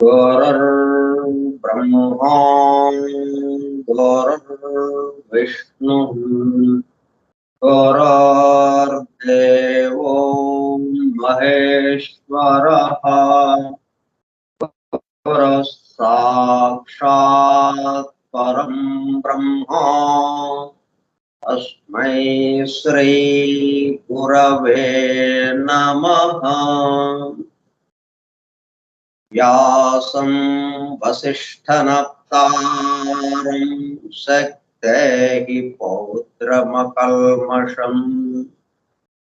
गुरुर्ब्रह्मा गुरुर्विष्णुः गुरुर्देवो महेश्वरः गुरुः साक्षात् परं ब्रह्म तस्मै श्री गुरवे नमः। व्यासं वसिष्ठनप्तारं शक्तेः पौत्रमकल्मषम्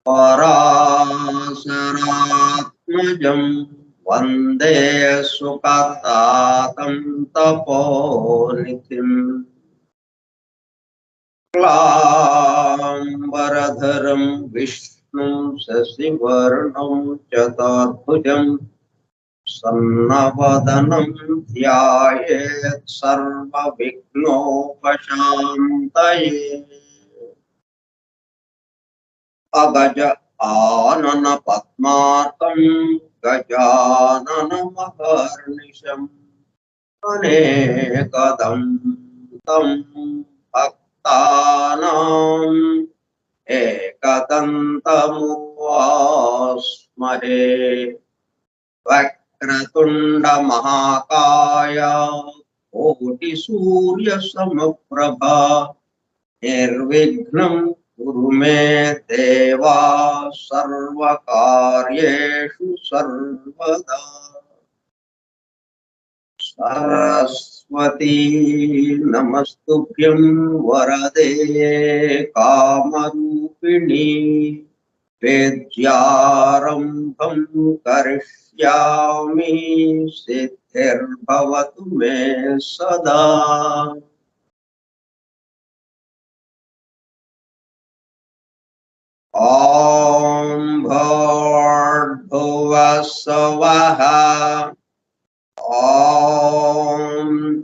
पराशरात्मजं वन्दे सुखतातं तपोनिधिम्। क्लाम्बरधरं विष्णुं शशिवर्णं चतुर्भुजम् सन्नवदनं ध्यायेत् सर्वविघ्नोपशान्तये। अगज आनन पद्मार्कं गजाननमहर्निशम् अनेकदं तं भक्तानाम् एकदन्तमुपास्महे। वक्रतुंड महाकाय कोटिसूर्यसमप्रभा निर्विघ्नं कुरु मे देवा सर्वकार्येषु सर्वदा। सरस्वती नमस्तुभ्यं वरदे कामरूपिणी विद्यारम्भं करिष्यामि सिद्धिर्भवतु मे सदा। ॐ भूर्भुवः स्वः ॐ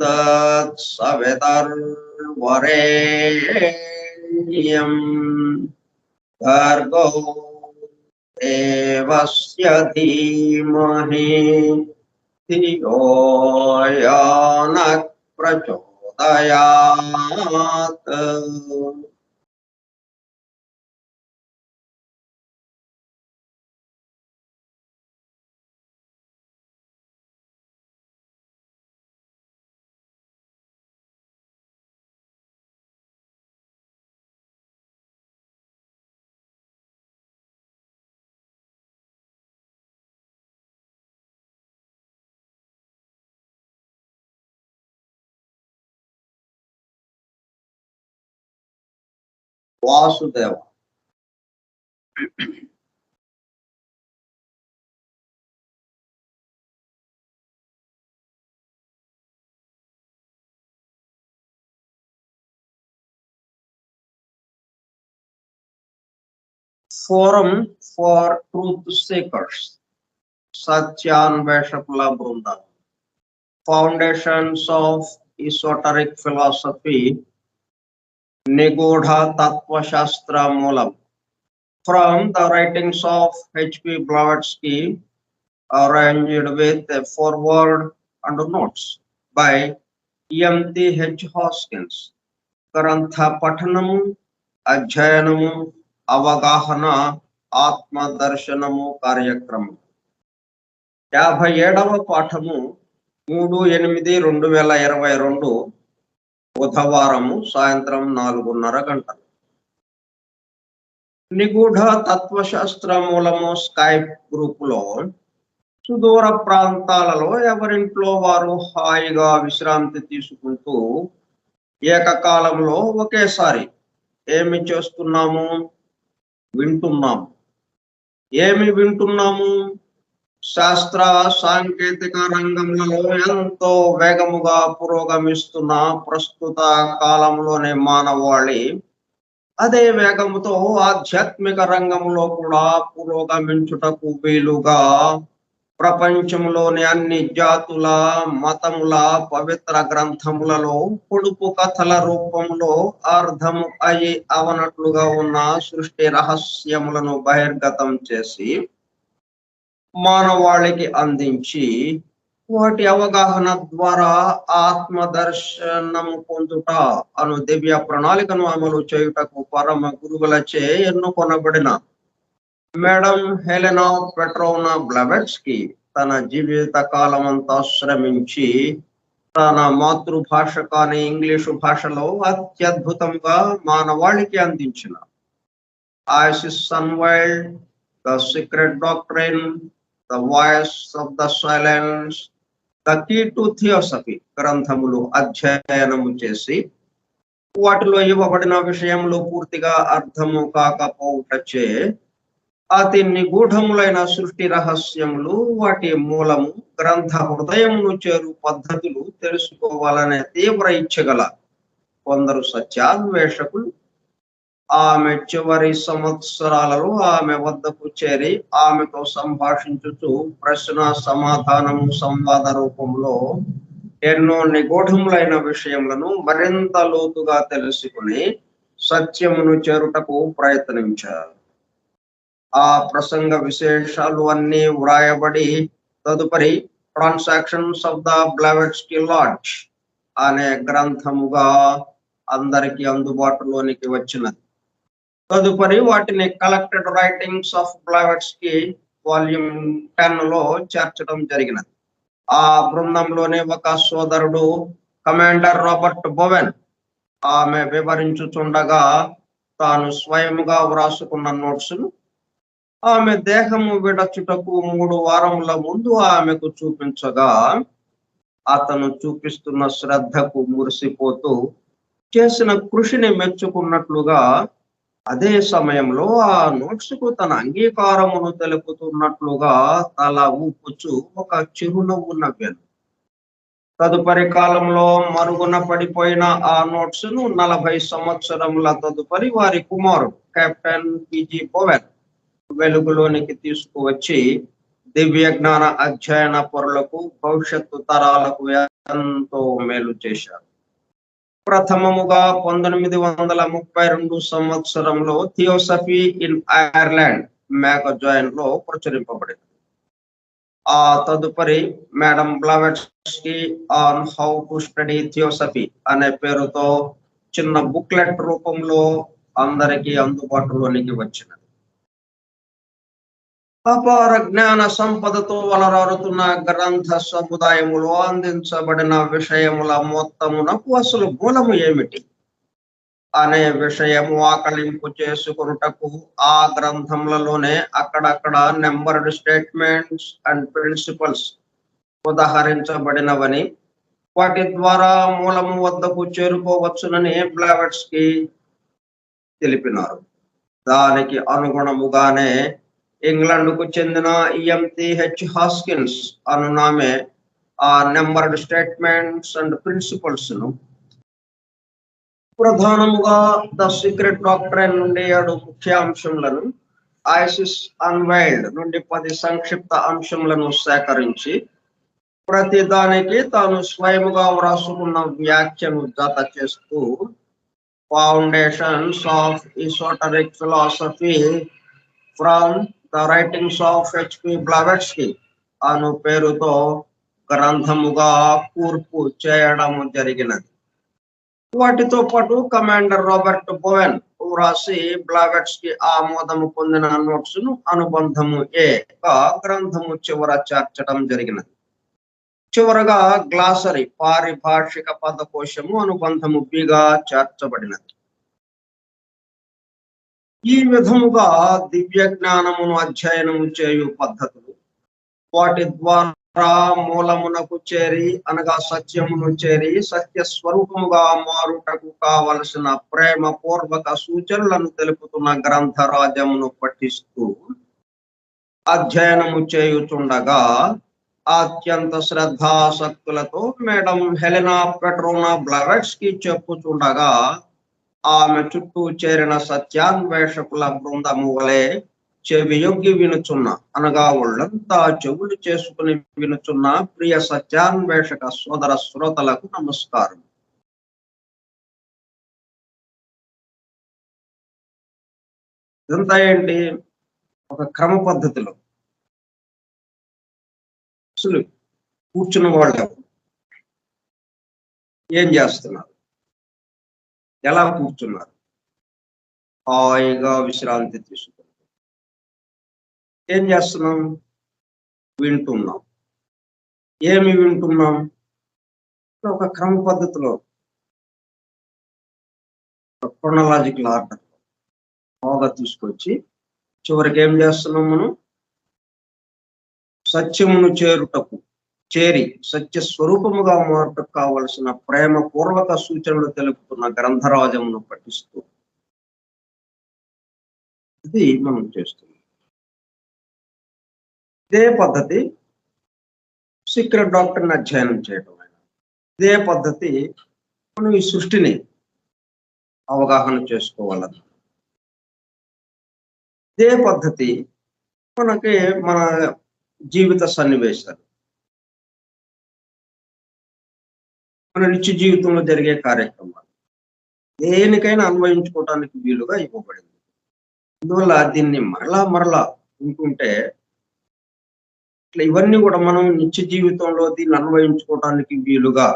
तत्सवितुर्वरेण्यं भर्गो देवस्य धीमहि धियो यो नः प्रचोदयात्। Vasudev Forum for Truth Seekers, Satyanveshapula Brunda, Foundations of Esoteric Philosophy, Nigodha Tattva Shastra Moolam. From the writings of H.P. Blavatsky, arranged with a foreword and notes by E.M.T.H. Hoskins. గ్రంథ పఠనము, అధ్యయనము, అవగాహన, ఆత్మదర్శనము కార్యక్రమం. 57వ పాఠము 3/8/2022 బుధవారము సాయంత్రం 4:30 గంటలు. నిగూఢ తత్వశాస్త్ర మూలము స్కైప్ గ్రూపులో సుదూర ప్రాంతాలలో ఎవరింట్లో వారు హాయిగా విశ్రాంతి తీసుకుంటూ ఏకకాలంలో ఒకేసారి ఏమి చేస్తున్నాము? వింటున్నాము. ఏమి వింటున్నాము? శాస్త్ర సాంకేతిక రంగంలో ఎంతో వేగముగా పురోగమిస్తున్న ప్రస్తుత కాలంలోనే మానవాళి అదే వేగముతో ఆధ్యాత్మిక రంగంలో కూడా పురోగమించుటకు వీలుగా ప్రపంచంలోని అన్ని జాతుల, మతముల పవిత్ర గ్రంథములలో పొడుపు కథల రూపంలో అర్థం అయి అవనట్లుగా ఉన్న సృష్టి రహస్యములను బహిర్గతం చేసి మానవాళికి అందించి వాటి అవగాహన ద్వారా ఆత్మదర్శనము పొందుట అను దివ్య ప్రణాళికను అమలు చేయుటకు పరమ గురువులచే ఎన్నుకొనబడిన మేడం హెలెనా పెట్రోవ్నా బ్లవెట్స్కీ తన జీవిత కాలమంతా శ్రమించి తన మాతృభాష కాని ఇంగ్లీషు భాషలో అత్యద్భుతంగా మానవాళికి అందించిన Isis unveiled, the secret doctrine, the voice of the silence, the key to theosophy గ్రంథములు అధ్యయనము చేసి వాటిలో ఇవ్వబడిన విషయములు పూర్తిగా అర్థము కాకపోవుటచే అతి నిగూఢములైన సృష్టి రహస్యములు, వాటి మూలము, గ్రంథ హృదయమును చేరు పద్ధతులు తెలుసుకోవాలనే తీవ్ర ఇచ్చగల కొందరు సత్యాన్వేషకులు ఆమె చివరి సంవత్సరాలలో ఆమె వద్దకు చేరి ఆమెతో సంభాషించుచు ప్రశ్న సమాధానము సంవాద రూపంలో ఎన్నో నిగూఢములైన విషయములను మరింత లోతుగా తెలుసుకుని సత్యమును చేరుటకు ప్రయత్నించారు. ఆ ప్రసంగ విశేషాలు అన్ని వ్రాయబడి తదుపరి transactions of the Blavatsky lodge అనే గ్రంథముగా అందరికి అందుబాటులోనికి వచ్చినది. తదుపరి వాటిని collected writings of Blavatsky volume 10లో చేర్చడం జరిగినది. ఆ బృందంలోని ఒక సోదరుడు కమాండర్ రాబర్ట్ బోవెన్ ఆమె వివరించుచుండగా తాను స్వయముగా వ్రాసుకున్న నోట్స్ను ఆమె దేహము విడచుటకు 3 వారముల ముందు ఆమెకు చూపించగా అతను చూపిస్తున్న శ్రద్ధకు మురిసిపోతూ చేసిన కృషిని మెచ్చుకున్నట్లుగా అదే సమయంలో ఆ నోట్స్ కు తన అంగీకారమును తెలుపుతున్నట్లుగా తల ఊపుచు ఒక చిరునవ్వు నవ్వాను. తదుపరి కాలంలో మరుగున పడిపోయిన ఆ నోట్స్ ను 40 సంవత్సరముల తదుపరి వారి కుమారుడు కెప్టెన్ పిజి బోవెన్ వెలుగులోనికి తీసుకువచ్చి దివ్య జ్ఞాన అధ్యయన పరులకు, భవిష్యత్తు తరాలకు ఎంతో మేలు చేశారు. ప్రథమముగా 1932 సంవత్సరంలో థియోసఫీ ఇన్ ఐర్లాండ్ మ్యాగజైన్ లో ప్రచురింపబడింది. ఆ తదుపరి madam Blavatsky on how to study theosophy అనే పేరుతో చిన్న బుక్లెట్ రూపంలో అందరికీ అందుబాటులోనికి వచ్చినది. అపార జ్ఞాన సంపదతో అలరారుతున్న గ్రంథ సముదాయములో అందించబడిన విషయముల మొత్తమునకు అసలు మూలము ఏమిటి అనే విషయము ఆకలింపు చేసుకొనుటకు ఆ గ్రంథములలోనే అక్కడక్కడ నెంబర్డ్ స్టేట్మెంట్స్ అండ్ ప్రిన్సిపల్స్ ఉదహరించబడినవని, వాటి ద్వారా మూలము వద్దకు చేరుకోవచ్చునని బ్లవెట్స్కీ తెలిపినారు. దానికి అనుగుణముగానే ఇంగ్లాండ్ కు చెందిన E.M.T.H. హాస్కిన్స్ అనునామే ఆ నెంబర్డ్ స్టేట్మెంట్స్ అండ్ ప్రిన్సిపల్స్ ను ప్రధానముగా ద సీక్రెట్ డాక్ట్రైన్ నుండి 7 ముఖ్యాంశములను ఐసిస్ అన్వైల్డ్ నుండి 10 సంక్షిప్త అంశములను సేకరించి ప్రతి దానికి తాను స్వయముగా వ్రాసుకున్న వ్యాఖ్యను జత చేస్తూ foundations of esoteric philosophy from the writings of HP Blavatsky అను పేరుతో గ్రంథముగా కూర్పు చేయడం జరిగినది. వాటితో పాటు కమాండర్ రాబర్ట్ బోవెన్ వ్రాసి బ్లవెట్స్కీ ఆమోదము పొందిన నోట్స్ ను అనుబంధము ఏ గ్రంథము చివర చేర్చడం జరిగినది. చివరగా గ్లాసరీ పారిభాషిక పదకోశము అనుబంధము బిగా చేర్చబడినది. ఈ విధముగా దివ్య జ్ఞానమును అధ్యయనము చేయు పద్ధతులు, వాటి ద్వారా మూలమునకు చేరి అనగా సత్యమును చేరి సత్య స్వరూపముగా మారుటకు కావలసిన ప్రేమ పూర్వక సూచనలను తెలుపుతున్న గ్రంథరాజమును పఠిస్తూ అధ్యయనము చేయుచుండగా అత్యంత శ్రద్ధాసక్తులతో మేడం హెలెనా పెట్రోనా బ్లవెట్స్కీ చెప్పుచుండగా ఆమె చుట్టూ చేరిన సత్యాన్వేషకుల బృందము వలె చెవియొగ్గి వినుచున్న అనగా ఒళ్ళంతా చెవులు చేసుకుని వినుచున్న ప్రియ సత్యాన్వేషక సోదర శ్రోతలకు నమస్కారం. ఇదంతా ఏంటి? ఒక క్రమ పద్ధతిలో అసలు కూర్చున్న వాళ్ళు ఏం చేస్తున్నారు, ఎలా కూర్చున్నారు, హాయిగా విశ్రాంతి తీసుకుంటారు, ఏం చేస్తున్నాం, వింటున్నాం. ఏమి వింటున్నాం? ఒక క్రమ పద్ధతిలో క్రోనలాజికల్ ఆర్డర్ బాగా తీసుకొచ్చి చివరికి ఏం చేస్తున్నాం, మనం సత్యమును చేరి సత్య స్వరూపముగా మారుటకు కావలసిన ప్రేమ పూర్వక సూచనలు తెలుపుతున్న గ్రంథరాజమును పఠిస్తూ ఇది మనం చేస్తున్నాం. ఇదే పద్ధతి సీక్రెట్ డాక్టర్ని అధ్యయనం చేయడం. ఇదే పద్ధతి మనం ఈ సృష్టిని అవగాహన చేసుకోవాలన్న. ఇదే పద్ధతి మనకి మన జీవిత సన్నివేశాలు, మన నిత్య జీవితంలో జరిగే కార్యక్రమాలు దేనికైనా అన్వయించుకోవడానికి వీలుగా ఇవ్వబడింది. అందువల్ల దీన్ని మరలా ఉంటుంటే ఇట్లా ఇవన్నీ కూడా మనం నిత్య జీవితంలో దీన్ని అన్వయించుకోవడానికి వీలుగా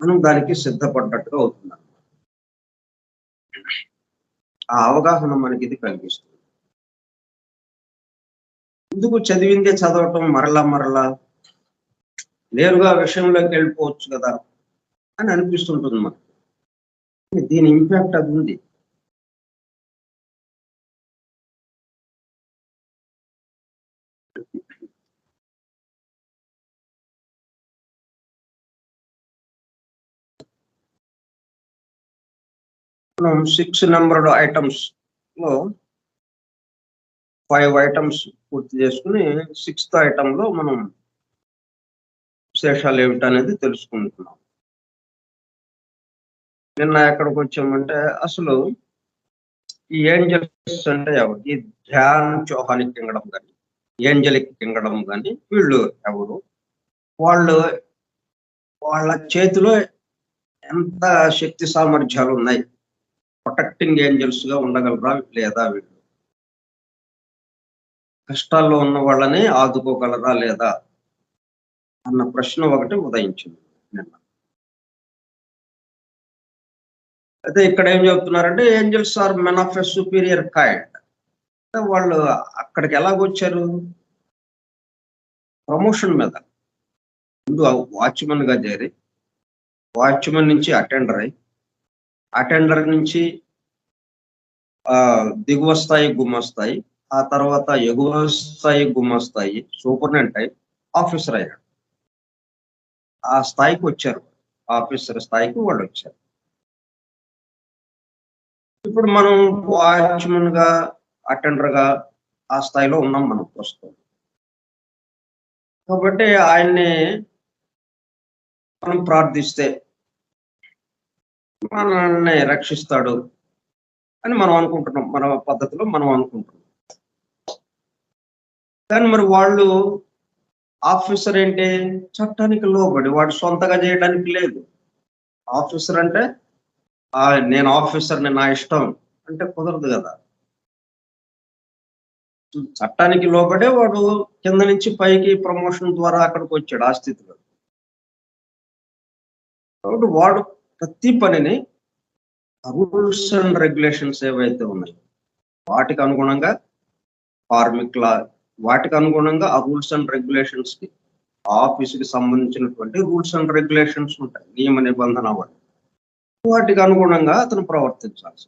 మనం దానికి సిద్ధపడ్డట్టుగా అవుతుంది. ఆ అవగాహన మనకి ఇది కలిగిస్తుంది. ఎందుకు చదివిందే చదవటం మరలా నేరుగా విషయంలోకి వెళ్ళిపోవచ్చు కదా అని అనిపిస్తుంటుంది మనకు. దీని ఇంపాక్ట్ అది ఉంది. మనం 6 నెంబర్డ్ ఐటమ్స్ లో 5 ఐటమ్స్ పూర్తి చేసుకుని 6th ఐటమ్ లో మనం విశేషాలు ఏమిటనేది తెలుసుకుంటున్నాం. నిన్న ఎక్కడికి వచ్చామంటే అసలు ఈ ఏంజల్స్ అంటే ఎవరు? ఈ ధ్యాన్ చౌహానిక్ కింగడం కానీ ఏంజలిక్ కింగడం కానీ వీళ్ళు ఎవరు? వాళ్ళ చేతిలో ఎంత శక్తి సామర్థ్యాలు ఉన్నాయి? ప్రొటెక్టింగ్ ఏంజల్స్ గా ఉండగలరా లేదా? వీళ్ళు కష్టాల్లో ఉన్న వాళ్ళని ఆదుకోగలరా లేదా అన్న ప్రశ్న ఒకటి ఉదయించింది నిన్న. అయితే ఇక్కడ ఏం చెప్తున్నారంటే angels are men of a superior kind. వాళ్ళు అక్కడికి ఎలాగొచ్చారు? ప్రమోషన్ మీద. ముందు వాచ్మెన్ గా చేరి వాచ్మెన్ నుంచి అటెండర్ అయి అటెండర్ నుంచి దిగువ స్థాయి గుమస్తాయి, ఆ తర్వాత ఎగువ స్థాయి గుమస్తాయి, సూపరింటెండెంట్ అయి ఆఫీసర్ అయ్యాడు. ఆ స్థాయికి వచ్చారు, ఆఫీసర్ స్థాయికి వాళ్ళు వచ్చారు. ఇప్పుడు మనం వాచ్మెన్ గా అటెండర్ గా ఆ స్థాయిలో ఉన్నాం మనం ప్రస్తుతం. కాబట్టి ఆయన్ని మనం ప్రార్థిస్తే మనల్ని రక్షిస్తాడు, అని మనం అనుకుంటున్నాం, మన పద్ధతిలో మనం అనుకుంటున్నాం. కానీ మరి వాళ్ళు ఆఫీసర్ ఏంటి, చట్టానికి లోబడి, వాడు సొంతగా చేయడానికి లేదు. ఆఫీసర్ అంటే నేను ఆఫీసర్ని, నా ఇష్టం అంటే కుదరదు కదా. చట్టానికి లోబడే వాడు కింద నుంచి పైకి ప్రమోషన్ ద్వారా అక్కడికి వచ్చాడు ఆ స్థితిలో. కాబట్టి వాడు ప్రతి పనిని రూల్స్ అండ్ రెగ్యులేషన్స్ ఏవైతే ఉన్నాయో వాటికి అనుగుణంగా, కార్మిక్ లా వాటికి అనుగుణంగా ఆ రూల్స్ అండ్ రెగ్యులేషన్స్ కి, ఆఫీసుకి సంబంధించినటువంటి రూల్స్ అండ్ రెగ్యులేషన్స్ ఉంటాయి, నియమ నిబంధన వాటికి అనుగుణంగా అతను ప్రవర్తించాల్సి.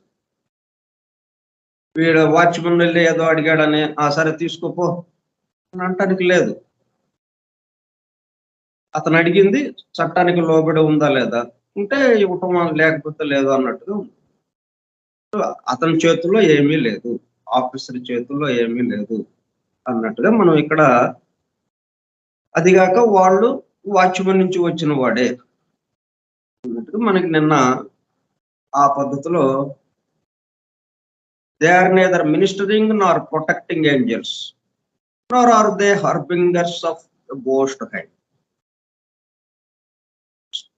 వీడు వాచ్మెన్ వెళ్ళి ఏదో అడిగాడని సరే తీసుకోపో అని అంటానికి లేదు. అతను అడిగింది చట్టానికి లోబడి ఉందా లేదా, ఉంటే ఇవ్వటం, లేకపోతే లేదు అన్నట్టుగా ఉంది. అతని చేతుల్లో ఏమీ లేదు, ఆఫీసర్ చేతుల్లో ఏమీ లేదు అన్నట్టుగా మనం ఇక్కడ. అదిగాక వాళ్ళు వాచ్మెన్ నుంచి వచ్చిన వాడే అన్నట్టుగా మనకి నిన్న ఆ పద్ధతిలో they are neither ministering nor protecting angels nor are they harbingers of ghost hide,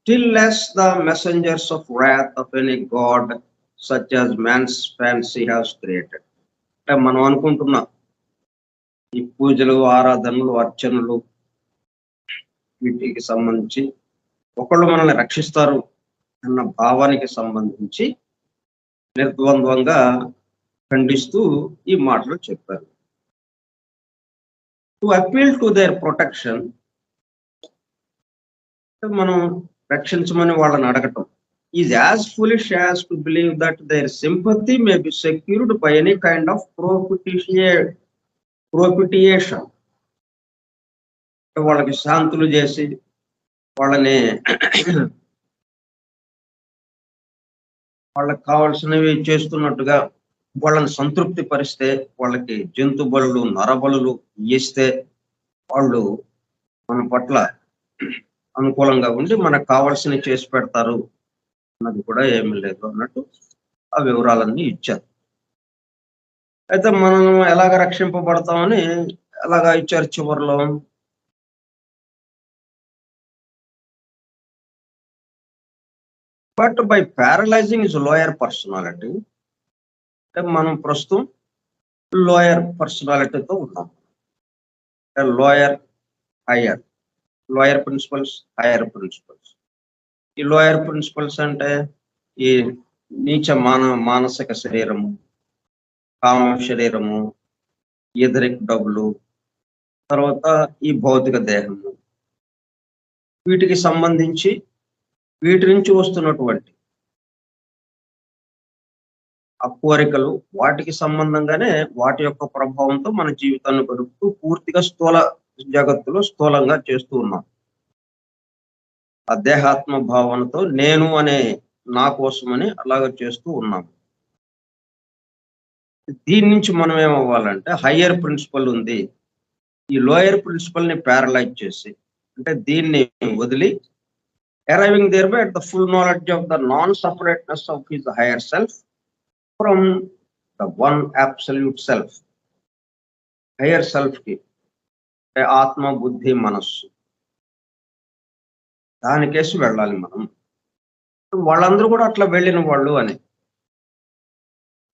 still less the messengers of wrath of any god such as man's fancy has created. అంటే మనం అనుకుంటున్నాం ఈ పూజలు, ఆరాధనలు, అర్చనలు వీటికి సంబంధించి ఒకళ్ళు మనల్ని రక్షిస్తారు అన్న భావానికి సంబంధించి నిర్ద్వంద్వంగా ఖండిస్తూ ఈ మాటలు చెప్పారు. To appeal to their protection, మనం రక్షించమని వాళ్ళని అడగటం, is as foolish as to believe that their sympathy may be secured by any kind of propitiation. వాళ్ళకి శాంతులు చేసి వాళ్ళని వాళ్ళకి కావాల్సినవి చేస్తున్నట్టుగా వాళ్ళని సంతృప్తి పరిస్తే, వాళ్ళకి జంతు బలులు, నరబలులు ఇస్తే వాళ్ళు మన పట్ల అనుకూలంగా ఉండి మనకు కావాల్సినవి చేసి పెడతారు అన్నది కూడా ఏమీ లేదు అన్నట్టు ఆ వివరాలన్నీ ఇచ్చారు. అయితే మనం ఎలాగ రక్షింపబడతామని ఎలాగా ఇచ్చారు చివరిలో. But by paralysing his lower personality, అంటే మనం ప్రస్తుతం లోయర్ పర్సనాలిటీతో ఉన్నాం. Lower, higher, lower principles, higher principles. ఈ లోయర్ ప్రిన్సిపల్స్ అంటే ఈ నీచ మానసిక శరీరము, కామ శరీరము, ఎదరిక డబ్బులు, తర్వాత ఈ భౌతిక దేహము, వీటికి సంబంధించి వీటి నుంచి వస్తున్నటువంటి ఆ కోరికలు, వాటికి సంబంధంగానే వాటి యొక్క ప్రభావంతో మన జీవితాన్ని గడుపుతూ పూర్తిగా స్థూల జగత్తులో స్థూలంగా చేస్తూ ఉన్నాం. ఆ దేహాత్మ భావనతో నేను అనే నా కోసమని అలాగ చేస్తూ ఉన్నాం. దీని నుంచి మనం ఏమవ్వాలంటే హయ్యర్ ప్రిన్సిపల్ ఉంది, ఈ లోయర్ ప్రిన్సిపల్ ని ప్యారలైజ్ చేసి, అంటే దీన్ని వదిలి arriving thereby at the full knowledge of the non-separateness of his higher self from the one absolute self. Higher self ki ఆత్మ, బుద్ధి, మనస్సు, దానికేసి వెళ్ళాలి మనం. వాళ్ళందరూ కూడా అట్లా వెళ్ళిన వాళ్ళు అని.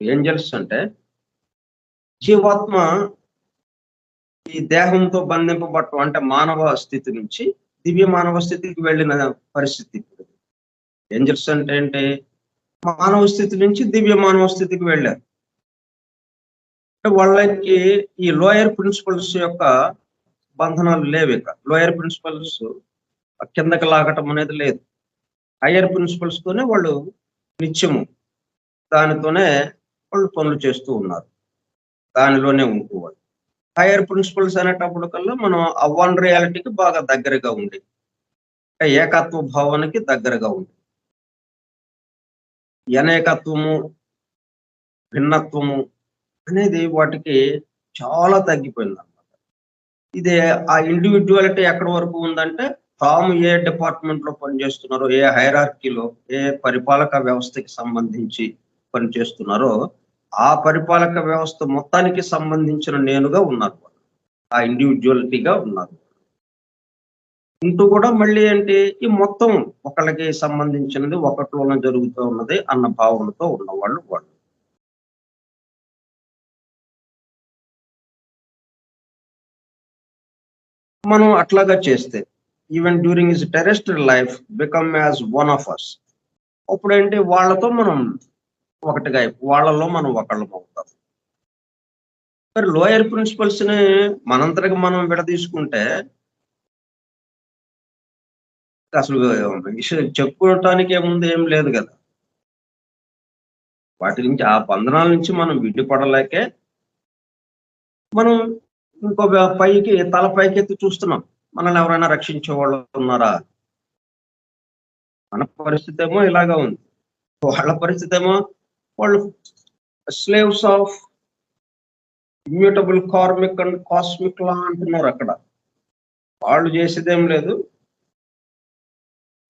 ఏంజల్స్ అంటే జీవాత్మ ఈ దేహంతో బంధింపబడటం, అంటే మానవ స్థితి నుంచి దివ్య మానవ స్థితికి వెళ్ళిన పరిస్థితి. ఏంజల్స్ అంటే ఏంటి, మానవ స్థితి నుంచి దివ్య మానవ స్థితికి వెళ్ళారు. వాళ్ళకి ఈ లోయర్ ప్రిన్సిపల్స్ యొక్క బంధనాలు లేవు. ఇక లోయర్ ప్రిన్సిపల్స్ కిందకి లాగటం అనేది లేదు. హయ్యర్ ప్రిన్సిపల్స్ తోనే వాళ్ళు నిత్యము దానితోనే వాళ్ళు పనులు చేస్తూ ఉన్నారు, దానిలోనే ఉంటున్నారు. హైయర్ ప్రిన్సిపల్స్ అనేటప్పుడు కల్లా మనం ఆ వన్ రియాలిటీకి బాగా దగ్గరగా ఉంది, ఏకత్వ భావానికి దగ్గరగా ఉంది. అనేకత్వము, భిన్నత్వము అనేది వాటికి చాలా తగ్గిపోయింది అన్నమాట. ఇది ఆ ఇండివిజువాలిటీ ఎక్కడి వరకు ఉందంటే, తాము ఏ డిపార్ట్మెంట్ లో పనిచేస్తున్నారో, ఏ హైరార్కీలో, ఏ పరిపాలక వ్యవస్థకి సంబంధించి పనిచేస్తున్నారో ఆ పరిపాలక వ్యవస్థ మొత్తానికి సంబంధించిన నేనుగా ఉన్నారు వాళ్ళు. ఆ ఇండివిజువాలిటీగా ఉన్నారు. ఉంటూ కూడా మళ్ళీ ఏంటి ఈ మొత్తం ఒకళ్ళకి సంబంధించినది ఒకటిలోనే జరుగుతూ ఉన్నది అన్న భావనతో ఉన్నవాళ్ళు వాళ్ళు. మనం అట్లాగా చేస్తే even during his terrestrial life become as one of us. అప్పుడేంటి వాళ్ళతో మనం ఒకటిగా వాళ్ళలో మనం ఒకళ్ళం అవుతాం. మరి లోయర్ ప్రిన్సిపల్స్ ని మనంతటికి మనం విడదీసుకుంటే అసలు విషయం చెప్పుకోవటానికి ఏముంది ఏం లేదు కదా. వాటి నుంచి ఆ బంధనాల నుంచి మనం విడిపడలేకే మనం ఇంకో పైకి తల పైకెత్తి చూస్తున్నాం. మనల్ని ఎవరైనా రక్షించే వాళ్ళు ఉన్నారా? మన పరిస్థితి ఏమో ఇలాగా ఉంది. వాళ్ళ పరిస్థితి ఏమో వాళ్ళు slaves of immutable karmic and cosmic law అంటున్నారు అక్కడ. వాళ్ళు చేసేదేం లేదు.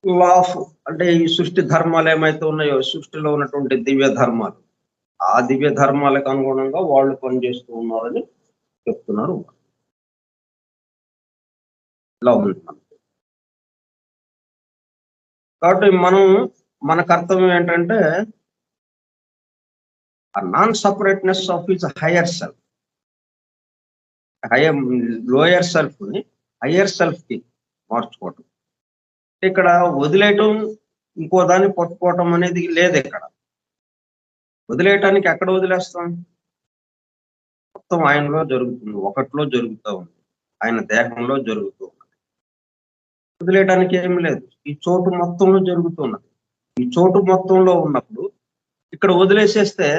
లా ఆఫ్ అంటే ఈ సృష్టి ధర్మాలు ఏమైతే ఉన్నాయో సృష్టిలో ఉన్నటువంటి దివ్య ధర్మాలు, ఆ దివ్య ధర్మాలకు అనుగుణంగా వాళ్ళు పనిచేస్తూ ఉన్నారని చెప్తున్నారు. ఇలా ఉంది మనకి. కాబట్టి మన కర్తవ్యం ఏంటంటే ఆ non separateness of his higher self, higher lower self ని హయ్యర్ సెల్ఫ్ కి మార్చుకోవటం. ఇక్కడ వదిలేయటం ఇంకో దాన్ని పట్టుకోవటం అనేది లేదు. ఇక్కడ వదిలేయటానికి ఎక్కడ వదిలేస్తాం? మొత్తం ఆయనలో జరుగుతుంది, ఒకటిలో జరుగుతూ ఉంది, ఆయన దేహంలో జరుగుతూ ఉంది. వదిలేయడానికి ఏం లేదు. ఈ చోటు మొత్తంలో జరుగుతున్నది. ఈ చోటు మొత్తంలో ఉన్నప్పుడు ఇక్కడ వదిలేసేస్తే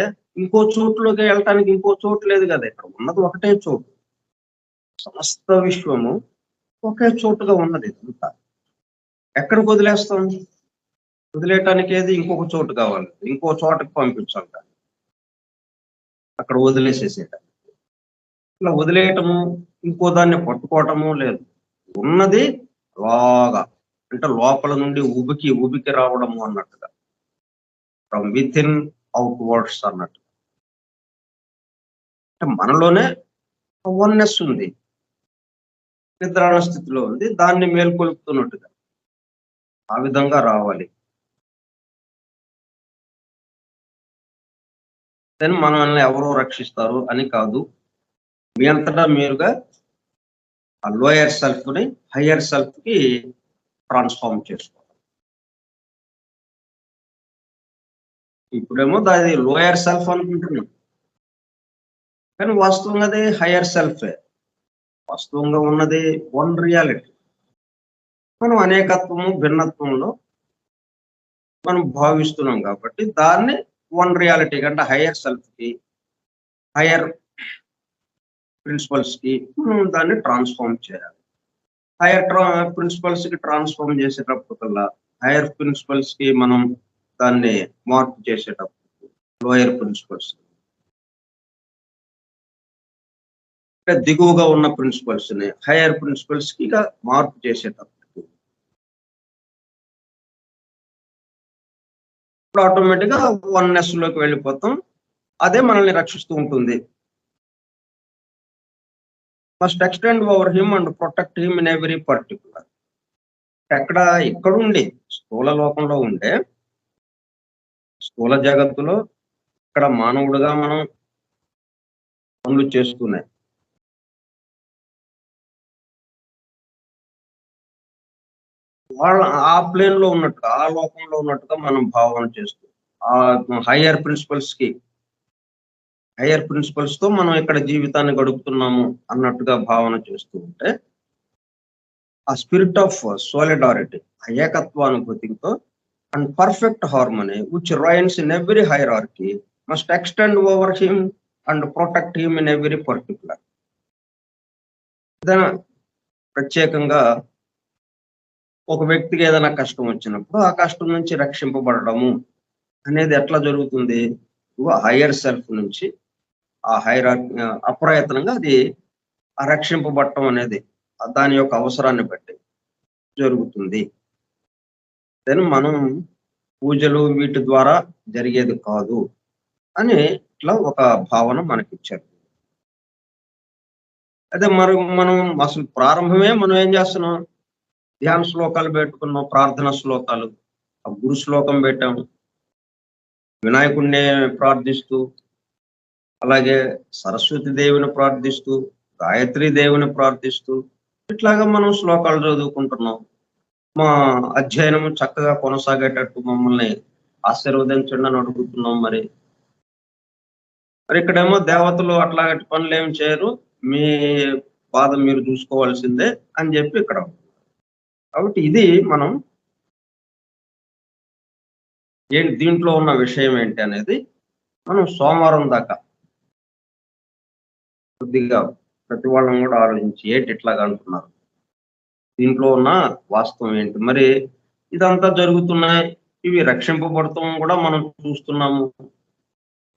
ఇంకో చోటులోకి వెళ్ళటానికి ఇంకో చోటు లేదు కదా. ఇక్కడ ఉన్నది ఒకటే చోటు. సమస్త విశ్వము ఒకే చోటుగా ఉన్నది ఇదంతా. ఎక్కడికి వదిలేస్తాం? వదిలేయటానికి ఏది ఇంకొక చోటు కావాలి, ఇంకో చోటకి పంపించాలి. అక్కడ వదిలేసేసేట ఇలా వదిలేయటము ఇంకో దాన్ని పట్టుకోవటము లేదు. ఉన్నది లాగా అంటే లోపల నుండి ఉబికి రావడము అన్నట్టుగా, from with in out words అన్నట్టు. అంటే మనలోనే వన్నెస్ ఉంది, నిద్రాణ స్థితిలో ఉంది, దాన్ని మేల్కొల్పుతున్నట్టుగా ఆ విధంగా రావాలి. కానీ మనల్ని ఎవరో రక్షిస్తారు అని కాదు, మీ అంతటా మీరుగా ఆ లోయర్ సెల్ఫ్ ని హయ్యర్ సెల్ఫ్ కి ట్రాన్స్ఫార్మ్ చేసుకోవాలి. ఇప్పుడేమో దాని లోయర్ సెల్ఫ్ అనుకుంటున్నాం, కానీ వాస్తవంగా అది హయ్యర్ సెల్ఫే. వాస్తవంగా ఉన్నది వన్ రియాలిటీ. మనం అనేకత్వము భిన్నత్వంలో మనం భావిస్తున్నాం కాబట్టి దాన్ని వన్ రియాలిటీ అంటే హయ్యర్ సెల్ఫ్ కి హయ్యర్ ప్రిన్సిపల్స్ కి మనం దాన్ని ట్రాన్స్ఫార్మ్ చేయాలి. హైయర్ ప్రిన్సిపల్స్ కి ట్రాన్స్ఫార్మ్ చేసేటప్పటికల్లా హైయర్ ప్రిన్సిపల్స్ కి మనం దాన్ని మార్పు చేసేటప్పుడు లోయర్ ప్రిన్సిపల్స్ దిగువగా ఉన్న ప్రిన్సిపల్స్ ని హైయర్ ప్రిన్సిపల్స్ కి మార్పు చేసేటప్పుడు ఆటోమేటిక్ గా వన్నెస్ లోకి వెళ్ళిపోతాం. అదే మనల్ని రక్షిస్తూ ఉంటుంది. Must extend over him and protect him in every particular. ఇక్కడుండి స్థూల లోకంలో ఉండే స్థూల జగత్తులో ఇక్కడ మానవుడిగా మనం పనులు చేస్తున్నాయి. వాళ్ళ ఆ ప్లేన్ లో ఉన్నట్టుగా ఆ లోకంలో ఉన్నట్టుగా మనం భావన చేస్తూ ఆ హయ్యర్ ప్రిన్సిపల్స్ తో మనం ఇక్కడ జీవితాన్ని గడుపుతున్నాము అన్నట్టుగా భావన చేస్తూ ఉంటే ఆ స్పిరిట్ ఆఫ్ సోలిడారిటీ, ఏకత్వానుభూతితో and perfect harmony which reigns in every hierarchy must extend over him and protect him in every particular. ప్రత్యేకంగా ఒక వ్యక్తికి ఏదైనా కష్టం వచ్చినప్పుడు ఆ కష్టం నుంచి రక్షింపబడము అనేది ఎట్లా జరుగుతుంది? హయ్యర్ సెల్ఫ్ నుంచి ఆ అప్రయత్నంగా అది రక్షింపబడటం అనేది దాని యొక్క అవసరాన్ని బట్టి జరుగుతుంది. దెన్ మనం పూజలు వీటి ద్వారా జరిగేది కాదు. అని ఇట్లా ఒక భావన మనకిచ్చారు. అదే మరి మనం అసలు ప్రారంభమే మనం ఏం చేస్తున్నాం, ధ్యాన శ్లోకాలు పెట్టుకున్నాం, ప్రార్థన శ్లోకాలు, ఆ గురు శ్లోకం పెట్టాము, వినాయకుడిని ప్రార్థిస్తూ, అలాగే సరస్వతి దేవిని ప్రార్థిస్తూ, గాయత్రి దేవిని ప్రార్థిస్తూ, ఇట్లాగా మనం శ్లోకాలు చదువుకుంటున్నాం. మా అధ్యయనం చక్కగా కొనసాగేటట్టు మమ్మల్ని ఆశీర్వదించండి అని అడుగుతున్నాం. మరి ఇక్కడేమో దేవతలు అట్లాంటి పనులు ఏమి చేయరు, మీ బాధ మీరు చూసుకోవాల్సిందే అని చెప్పి ఇక్కడ. కాబట్టి ఇది మనం దీంట్లో ఉన్న విషయం ఏంటి అనేది మనం సోమవారం దాకా కొద్దిగా ప్రతి వాళ్ళని కూడా ఆలోచించి ఏంటి ఇట్లాగా అంటున్నారు, దీంట్లో ఉన్న వాస్తవం ఏంటి, మరి ఇదంతా జరుగుతున్నాయి, ఇవి రక్షింపబడతాం కూడా మనం చూస్తున్నాము,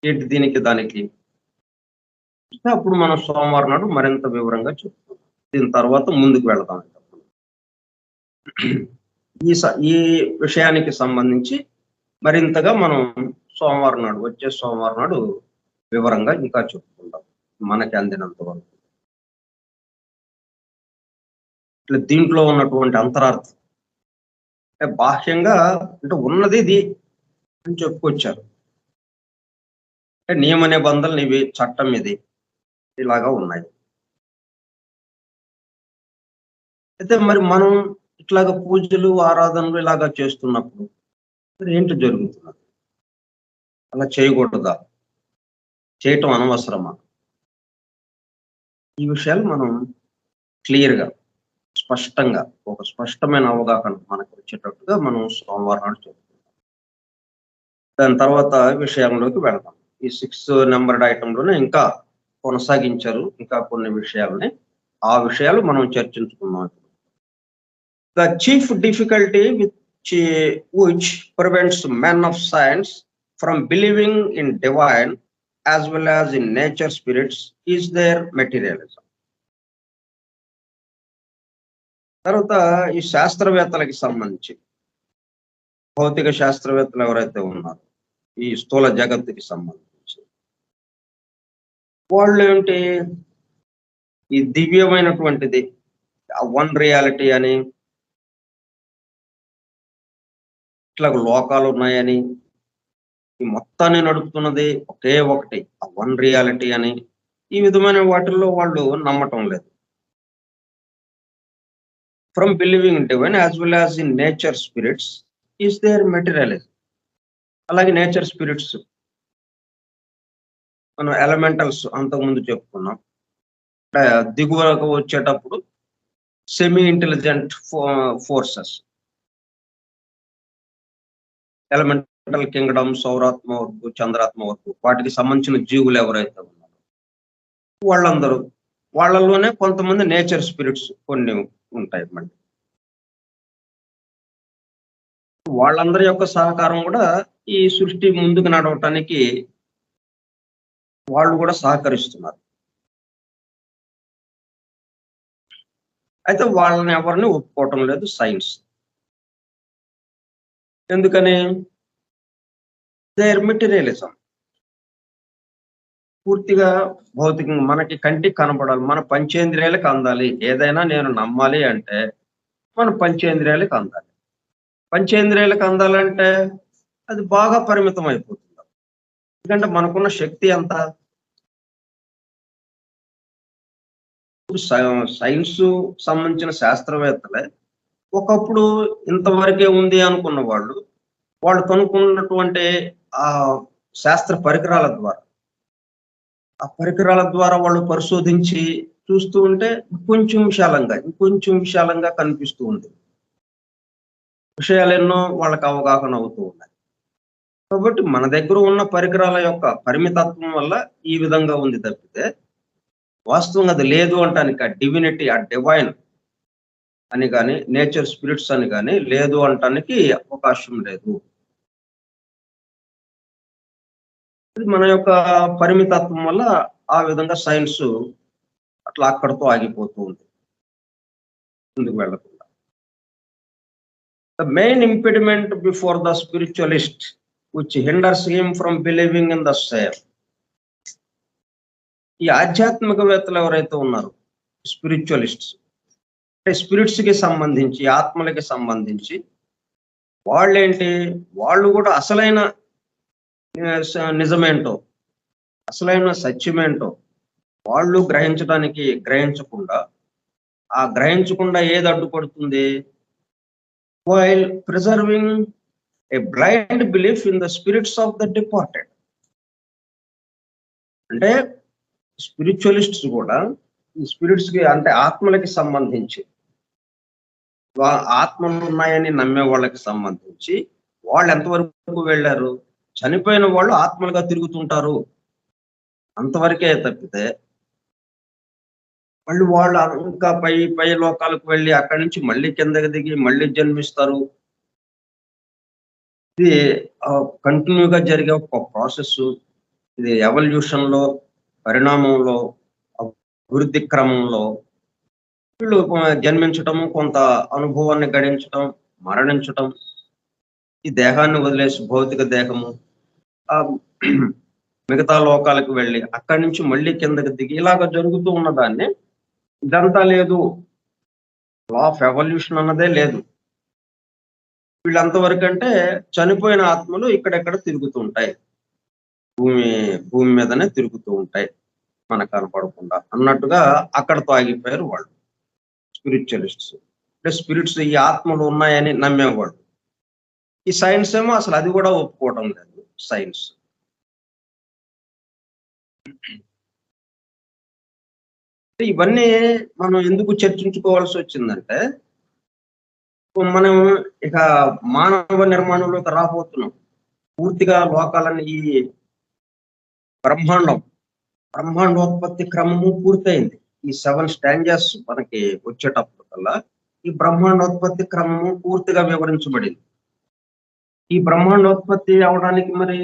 ఏంటి దీనికి దానికి అప్పుడు మనం సోమవారం నాడు మరింత వివరంగా చెప్తాం. దీని తర్వాత ముందుకు వెళదాం. ఈ విషయానికి సంబంధించి మరింతగా మనం సోమవారం నాడు, వచ్చే సోమవారం నాడు వివరంగా ఇంకా చెప్పుకుందాం మనకి అందినంత వరకు. ఇట్లా దీంట్లో ఉన్నటువంటి అంతరార్థం బాహ్యంగా అంటే ఉన్నది ఇది అని చెప్పుకొచ్చారు. అంటే నియమ నిబంధనలు ఇవి, చట్టం ఇది, ఇలాగా ఉన్నాయి. అయితే మరి మనం ఇట్లాగా పూజలు ఆరాధనలు ఇలాగా చేస్తున్నప్పుడు మరి ఏంటి జరుగుతున్నది? అలా చేయకూడదా? చేయటం అనవసరమా? ఈ విషయాలు మనం క్లియర్గా, స్పష్టంగా, ఒక స్పష్టమైన అవగాహన మనకు వచ్చేటట్టుగా మనం సోమవారం నాడు చెప్పుకుంటాం. దాని తర్వాత విషయంలోకి వెళదాం. ఈ 6 నెంబర్డ్ ఐటెంలోనే ఇంకా కొనసాగించారు ఇంకా కొన్ని విషయాలని, ఆ విషయాలు మనం చర్చించుకున్నాం. The chief difficulty which prevents men of science from believing in divine as well as in nature spirits is their materialism. తర్వాత ఈ శాస్త్రవేత్తలకి సంబంధించి, భౌతిక శాస్త్రవేత్తలు ఎవరైతే ఉన్నారో ఈ స్థూల జగత్తుకి సంబంధించి, వాళ్ళు ఏంటి ఈ దివ్యమైనటువంటిది వన్ రియాలిటీ అని, ఇట్లా లోకాలు ఉన్నాయని, ఈ మొత్తాన్ని నడుపుతున్నది ఒకే ఒకటి ఆ వన్ రియాలిటీ అని, ఈ విధమైన వాటిల్లో వాళ్ళు నమ్మటం లేదు. From believing in divine as well as in nature spirits is there materialism. అలాగే నేచర్ స్పిరిట్స్, మనం ఎలిమెంటల్స్ అంతకుముందు చెప్పుకున్నాం, దిగువకు వచ్చేటప్పుడు semi intelligent forces, elemental kingdom, సౌరాత్మ వరకు, చంద్రాత్మ వరకు, వాటికి సంబంధించిన జీవులు ఎవరైతే ఉన్నారో వాళ్ళందరూ, వాళ్ళలోనే కొంతమంది నేచర్ స్పిరిట్స్ కొన్ని ఉంటాయి. మళ్ళీ వాళ్ళందరి యొక్క సహకారం కూడా ఈ సృష్టి ముందుకు నడవటానికి వాళ్ళు కూడా సహకరిస్తున్నారు. అయితే వాళ్ళని ఎవరిని ఒప్పుకోవటం లేదు సైన్స్. ఎందుకని? దేర్ మెటీరియలిజం, పూర్తిగా భౌతికంగా మనకి కంటికి కనపడాలి, మన పంచేంద్రియాలకు అందాలి. ఏదైనా నేను నమ్మాలి అంటే మన పంచేంద్రియాలకు అందాలి. పంచేంద్రియాలకు అందాలంటే అది బాగా పరిమితం అయిపోతుంది. ఎందుకంటే మనకున్న శక్తి ఎంత? సైన్స్ సంబంధించిన శాస్త్రవేత్తలే ఒకప్పుడు ఇంతవరకే ఉంది అనుకున్న వాళ్ళు కనుక్కున్నటువంటి ఆ శాస్త్ర పరికరాల ద్వారా, ఆ పరికరాల ద్వారా వాళ్ళు పరిశోధించి చూస్తూ ఉంటే ఇంకొంచెం విశాలంగా కనిపిస్తూ ఉంది. విషయాలు ఎన్నో వాళ్ళకి అవగాహన అవుతూ ఉన్నాయి. కాబట్టి మన దగ్గర ఉన్న పరికరాల యొక్క పరిమితత్వం వల్ల ఈ విధంగా ఉంది తప్పితే, వాస్తవంగా అది లేదు అంటానికి, ఆ డివినిటీ, ఆ డివైన్ అని కానీ, నేచర్ స్పిరిట్స్ అని కానీ లేదు అంటానికి అవకాశం లేదు. మన యొక్క పరిమితత్వం వల్ల ఆ విధంగా సైన్స్ అట్లా అక్కడితో ఆగిపోతూ ఉంది, ముందుకు వెళ్ళకుండా. The main impediment before the spiritualist which hinders him from believing in the same. ఈ ఆధ్యాత్మికవేత్తలు ఎవరైతే ఉన్నారు, స్పిరిచువలిస్ట్స్, అంటే స్పిరిట్స్ కి సంబంధించి, ఆత్మలకి సంబంధించి వాళ్ళేంటి, వాళ్ళు కూడా అసలైన నిజమేంటో, అసలైన సత్యమేంటో వాళ్ళు గ్రహించకుండా ఏది అడ్డుపడుతుంది, while preserving a blind belief in the spirits of the departed. అంటే స్పిరిచువలిస్ట్స్ కూడా ఈ స్పిరిట్స్ కి, అంటే ఆత్మలకి సంబంధించి, ఆత్మలు ఉన్నాయని నమ్మే వాళ్ళకి సంబంధించి వాళ్ళు ఎంతవరకు వెళ్ళారు, చనిపోయిన వాళ్ళు ఆత్మలుగా తిరుగుతుంటారు అంతవరకే తప్పితే వాళ్ళు ఇంకా పై లోకాలకు వెళ్ళి అక్కడి నుంచి మళ్ళీ కిందకి దిగి మళ్ళీ జన్మిస్తారు. ఇది కంటిన్యూగా జరిగే ఒక ప్రాసెస్. ఇది ఎవల్యూషన్ లో, పరిణామంలో, అభివృద్ధి క్రమంలో వీళ్ళు జన్మించటము, కొంత అనుభవాన్ని గడించటం, మరణించటం, ఈ దేహాన్ని వదిలేసి భౌతిక దేహము మిగతా లోకాలకు వెళ్ళి అక్కడి నుంచి మళ్ళీ కిందకి దిగి ఇలాగ జరుగుతూ ఉన్నదాన్ని, ఇదంతా లేదు, లా ఆఫ్ ఎవల్యూషన్ అన్నదే లేదు. వీళ్ళంతవరకు అంటే చనిపోయిన ఆత్మలు ఇక్కడెక్కడ తిరుగుతూ ఉంటాయి, భూమి మీదనే తిరుగుతూ ఉంటాయి మనకు కనపడకుండా అన్నట్టుగా అక్కడతో ఆగిపోయారు వాళ్ళు స్పిరిచువలిస్ట్స్. అంటే స్పిరిట్స్, ఈ ఆత్మలు ఉన్నాయని నమ్మేవాళ్ళు. ఈ సైన్స్ ఏమో అసలు అది కూడా ఒప్పుకోవడం లేదు. సైన్స్ ఇవన్నీ మనం ఎందుకు చర్చించుకోవాల్సి వచ్చిందంటే, మనం ఇక మానవ నిర్మాణంలోకి రాబోతున్నాం. పూర్తిగా లోకాలని, ఈ బ్రహ్మాండోత్పత్తి క్రమము పూర్తయింది. ఈ 7 స్టాంజర్స్ మనకి వచ్చేటప్పుడు కల్లా ఈ బ్రహ్మాండోత్పత్తి క్రమము పూర్తిగా వివరించబడింది. ఈ బ్రహ్మాండోత్పత్తి అవడానికి, మరి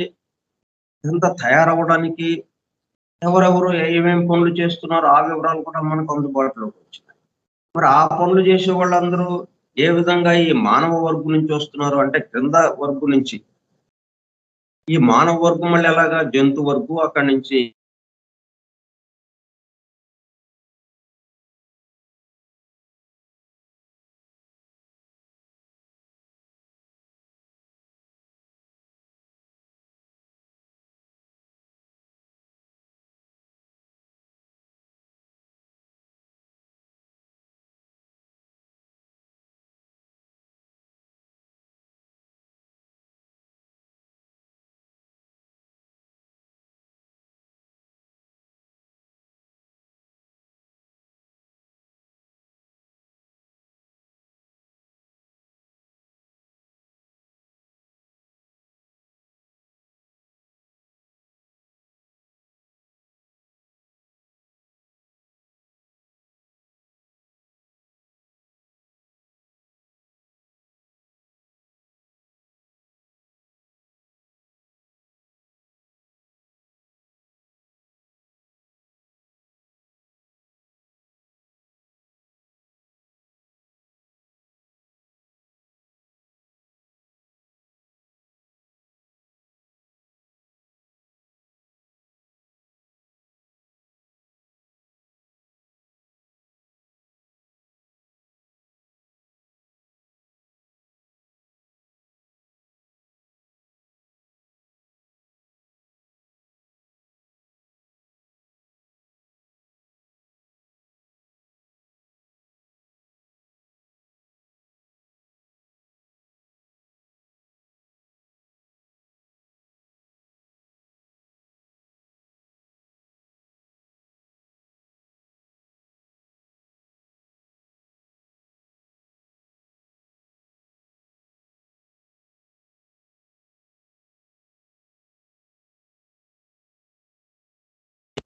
ఇంత తయారవడానికి ఎవరెవరు ఏమేమి పనులు చేస్తున్నారో ఆ వివరాలు కూడా మనకు అందుబాటులోకి వచ్చినాయి. మరి ఆ పనులు చేసే వాళ్ళందరూ ఏ విధంగా ఈ మానవ వర్గం నుంచి వస్తున్నారు అంటే, క్రింద వర్గం నుంచి, ఈ మానవ వర్గం మళ్ళీ ఎలాగా జంతు వర్గం, అక్కడి నుంచి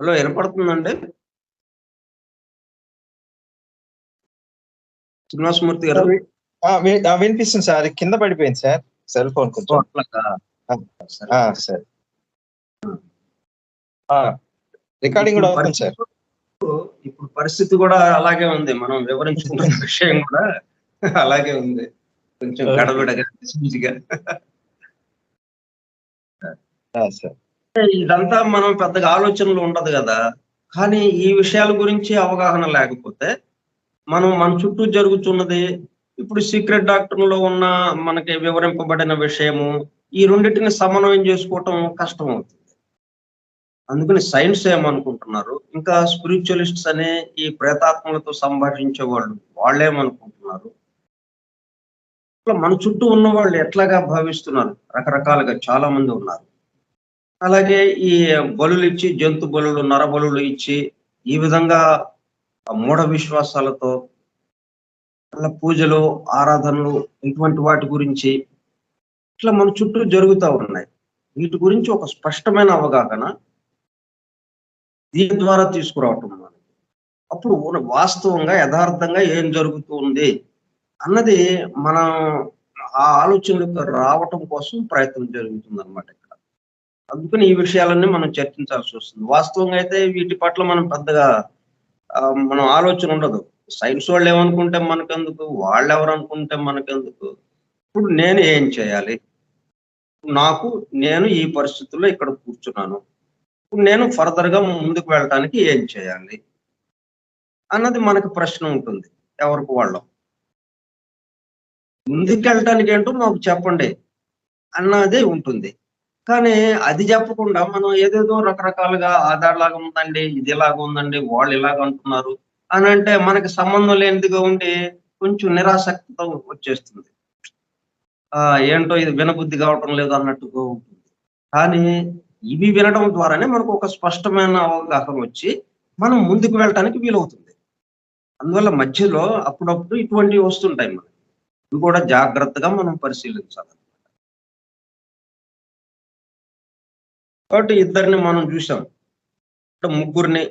హలో వినపడుతుందండి శ్రీనివాసమూర్తి గారు? వినిపిస్తుంది సార్, కింద పడిపోయింది సార్ సెల్ ఫోన్ కొంచెం. సార్ రికార్డింగ్ కూడా అవుతుంది సార్. ఇప్పుడు పరిస్థితి కూడా అలాగే ఉంది, మనం వివరించుకున్న విషయం కూడా అలాగే ఉంది, కొంచెం గడబిడగా. సార్ ఇదంతా మనం పెద్దగా ఆలోచనలు ఉండదు కదా. కానీ ఈ విషయాల గురించి అవగాహన లేకపోతే మనం మన చుట్టూ జరుగుతున్నది, ఇప్పుడు సీక్రెట్ డాక్టర్‌లో ఉన్న మనకి వివరింపబడిన విషయము, ఈ రెండిటిని సమన్వయం చేసుకోవటం కష్టం అవుతుంది. అందుకని సైన్స్ ఏమనుకుంటున్నారు, ఇంకా స్పిరిచువలిస్ట్స్ అనే ఈ ప్రేతాత్మలతో సంభాషించే వాళ్ళేమనుకుంటున్నారు, అట్లా మన చుట్టూ ఉన్న వాళ్ళు ఎట్లాగా భావిస్తున్నారు, రకరకాలుగా చాలా మంది ఉన్నారు. అలాగే ఈ బలులు ఇచ్చి, జంతు బలులు, నరబలులు ఇచ్చి, ఈ విధంగా మూఢ విశ్వాసాలతో అలా పూజలు, ఆరాధనలు ఇటువంటి వాటి గురించి ఇట్లా మన చుట్టూ జరుగుతా ఉన్నాయి. వీటి గురించి ఒక స్పష్టమైన అవగాహన దీని ద్వారా తీసుకురావటం మనకి. అప్పుడు వాస్తవంగా, యథార్థంగా ఏం జరుగుతుంది అన్నది మనం ఆ ఆలోచనలకు రావటం కోసం ప్రయత్నం జరుగుతుందన్నమాట ఇక్కడ. అందుకని ఈ విషయాలన్నీ మనం చర్చించాల్సి వస్తుంది. వాస్తవంగా అయితే వీటి పట్ల మనం పెద్దగా మనం ఆలోచన ఉండదు. సైన్స్ వాళ్ళు ఏమనుకుంటే మనకెందుకు, వాళ్ళెవరు అనుకుంటే మనకెందుకు. ఇప్పుడు నేను ఏం చేయాలి? నేను ఈ పరిస్థితుల్లో ఇక్కడ కూర్చున్నాను. ఇప్పుడు నేను ఫర్దర్‌గా ముందుకు వెళ్ళటానికి ఏం చేయాలి? అన్నది మనకు ప్రశ్న ఉంటుంది ఎవరికి వాళ్ళం. ముందుకెళ్ళటానికి ఏంటో మాకు చెప్పండి అన్నదే ఉంటుంది. కానీ అది చెప్పకుండా మనం ఏదేదో రకరకాలుగా అదలాగా ఉందండి, ఇది ఇలాగ ఉందండి, వాళ్ళు ఇలాగ అంటున్నారు అనంటే మనకి సంబంధం లేనిదిగా ఉండి కొంచెం నిరాసక్తత వచ్చేస్తుంది. ఏంటో ఇది వినబుద్ధి కావటం లేదు అన్నట్టుగా ఉంటుంది. కానీ ఇవి వినడం ద్వారానే మనకు ఒక స్పష్టమైన అవగాహన వచ్చి మనం ముందుకు వెళ్ళటానికి వీలవుతుంది. అందువల్ల మధ్యలో అప్పుడప్పుడు ఇటువంటివి వస్తుంటాయి మనకి. ఇవి కూడా జాగ్రత్తగా మనం పరిశీలించాలి. కాబట్టి ఇద్దరిని మనం చూసాం. అంటే ముగ్గురిని,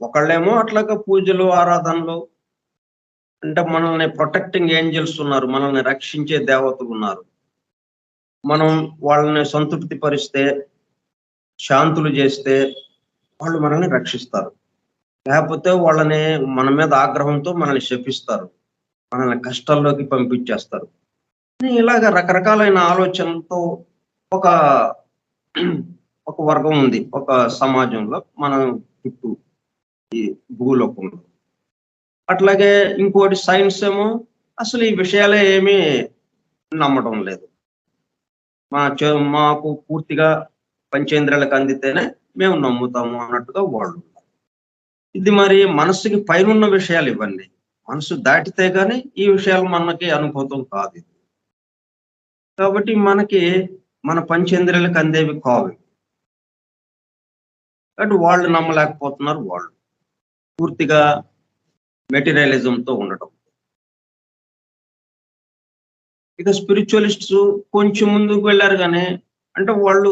ఒకళ్ళేమో అట్లాగా పూజలు, ఆరాధనలు, అంటే మనల్ని ప్రొటెక్టింగ్ ఏంజెల్స్ ఉన్నారు, మనల్ని రక్షించే దేవతలు ఉన్నారు. మనం వాళ్ళని సంతృప్తి పరిస్తే, శాంతులు చేస్తే వాళ్ళు మనల్ని రక్షిస్తారు. లేకపోతే వాళ్ళని మన మీద ఆగ్రహంతో మనల్ని శపిస్తారు, మనల్ని కష్టాల్లోకి పంపించేస్తారు. ఇలాగ రకరకాలైన ఆలోచనలతో ఒక ఒక వర్గం ఉంది ఒక సమాజంలో మన చుట్టూ ఈ భూలోకంలో. అట్లాగే ఇంకోటి సైన్స్ ఏమో అసలు ఈ విషయాలే ఏమీ నమ్మడం లేదు. మాకు పూర్తిగా పంచేంద్రియాలకు అందితేనే మేము నమ్ముతాము అన్నట్టుగా వాళ్ళు. ఇది మరి మనస్సుకి పైనున్న విషయాలు ఇవన్నీ. మనసు దాటితే గాని ఈ విషయాలు మనకి అనుభూతం కాదు. కాబట్టి మనకి మన పంచేంద్రియాలకు అందేవి కావు. కాబట్టి వాళ్ళు నమ్మలేకపోతున్నారు వాళ్ళు. పూర్తిగా మెటీరియలిజంతో ఉండటం. ఇక స్పిరిచువలిస్ట్స్ కొంచెం ముందుకు వెళ్ళారు కానీ, అంటే వాళ్ళు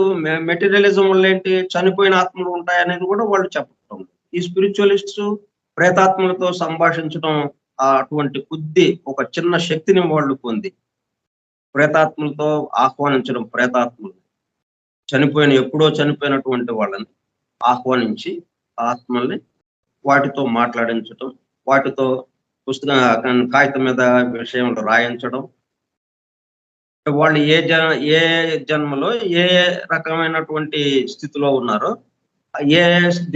మెటీరియలిజం వల్ల ఏంటి, చనిపోయిన ఆత్మలు ఉంటాయనేది కూడా వాళ్ళు చెప్పటం. ఈ స్పిరిచువలిస్ట్స్ ప్రేతాత్మలతో సంభాషించడం అటువంటి కొద్ది ఒక చిన్న శక్తిని వాళ్ళు పొంది ప్రేతాత్మలతో ఆహ్వానించడం, ప్రేతాత్మలు ఎప్పుడో చనిపోయినటువంటి వాళ్ళని ఆహ్వానించి ఆత్మల్ని వాటితో మాట్లాడించటం, వాటితో కాగితం మీద విషయంలో రాయించడం, వాళ్ళు ఏ జన్మలో ఏ రకమైనటువంటి స్థితిలో ఉన్నారో, ఏ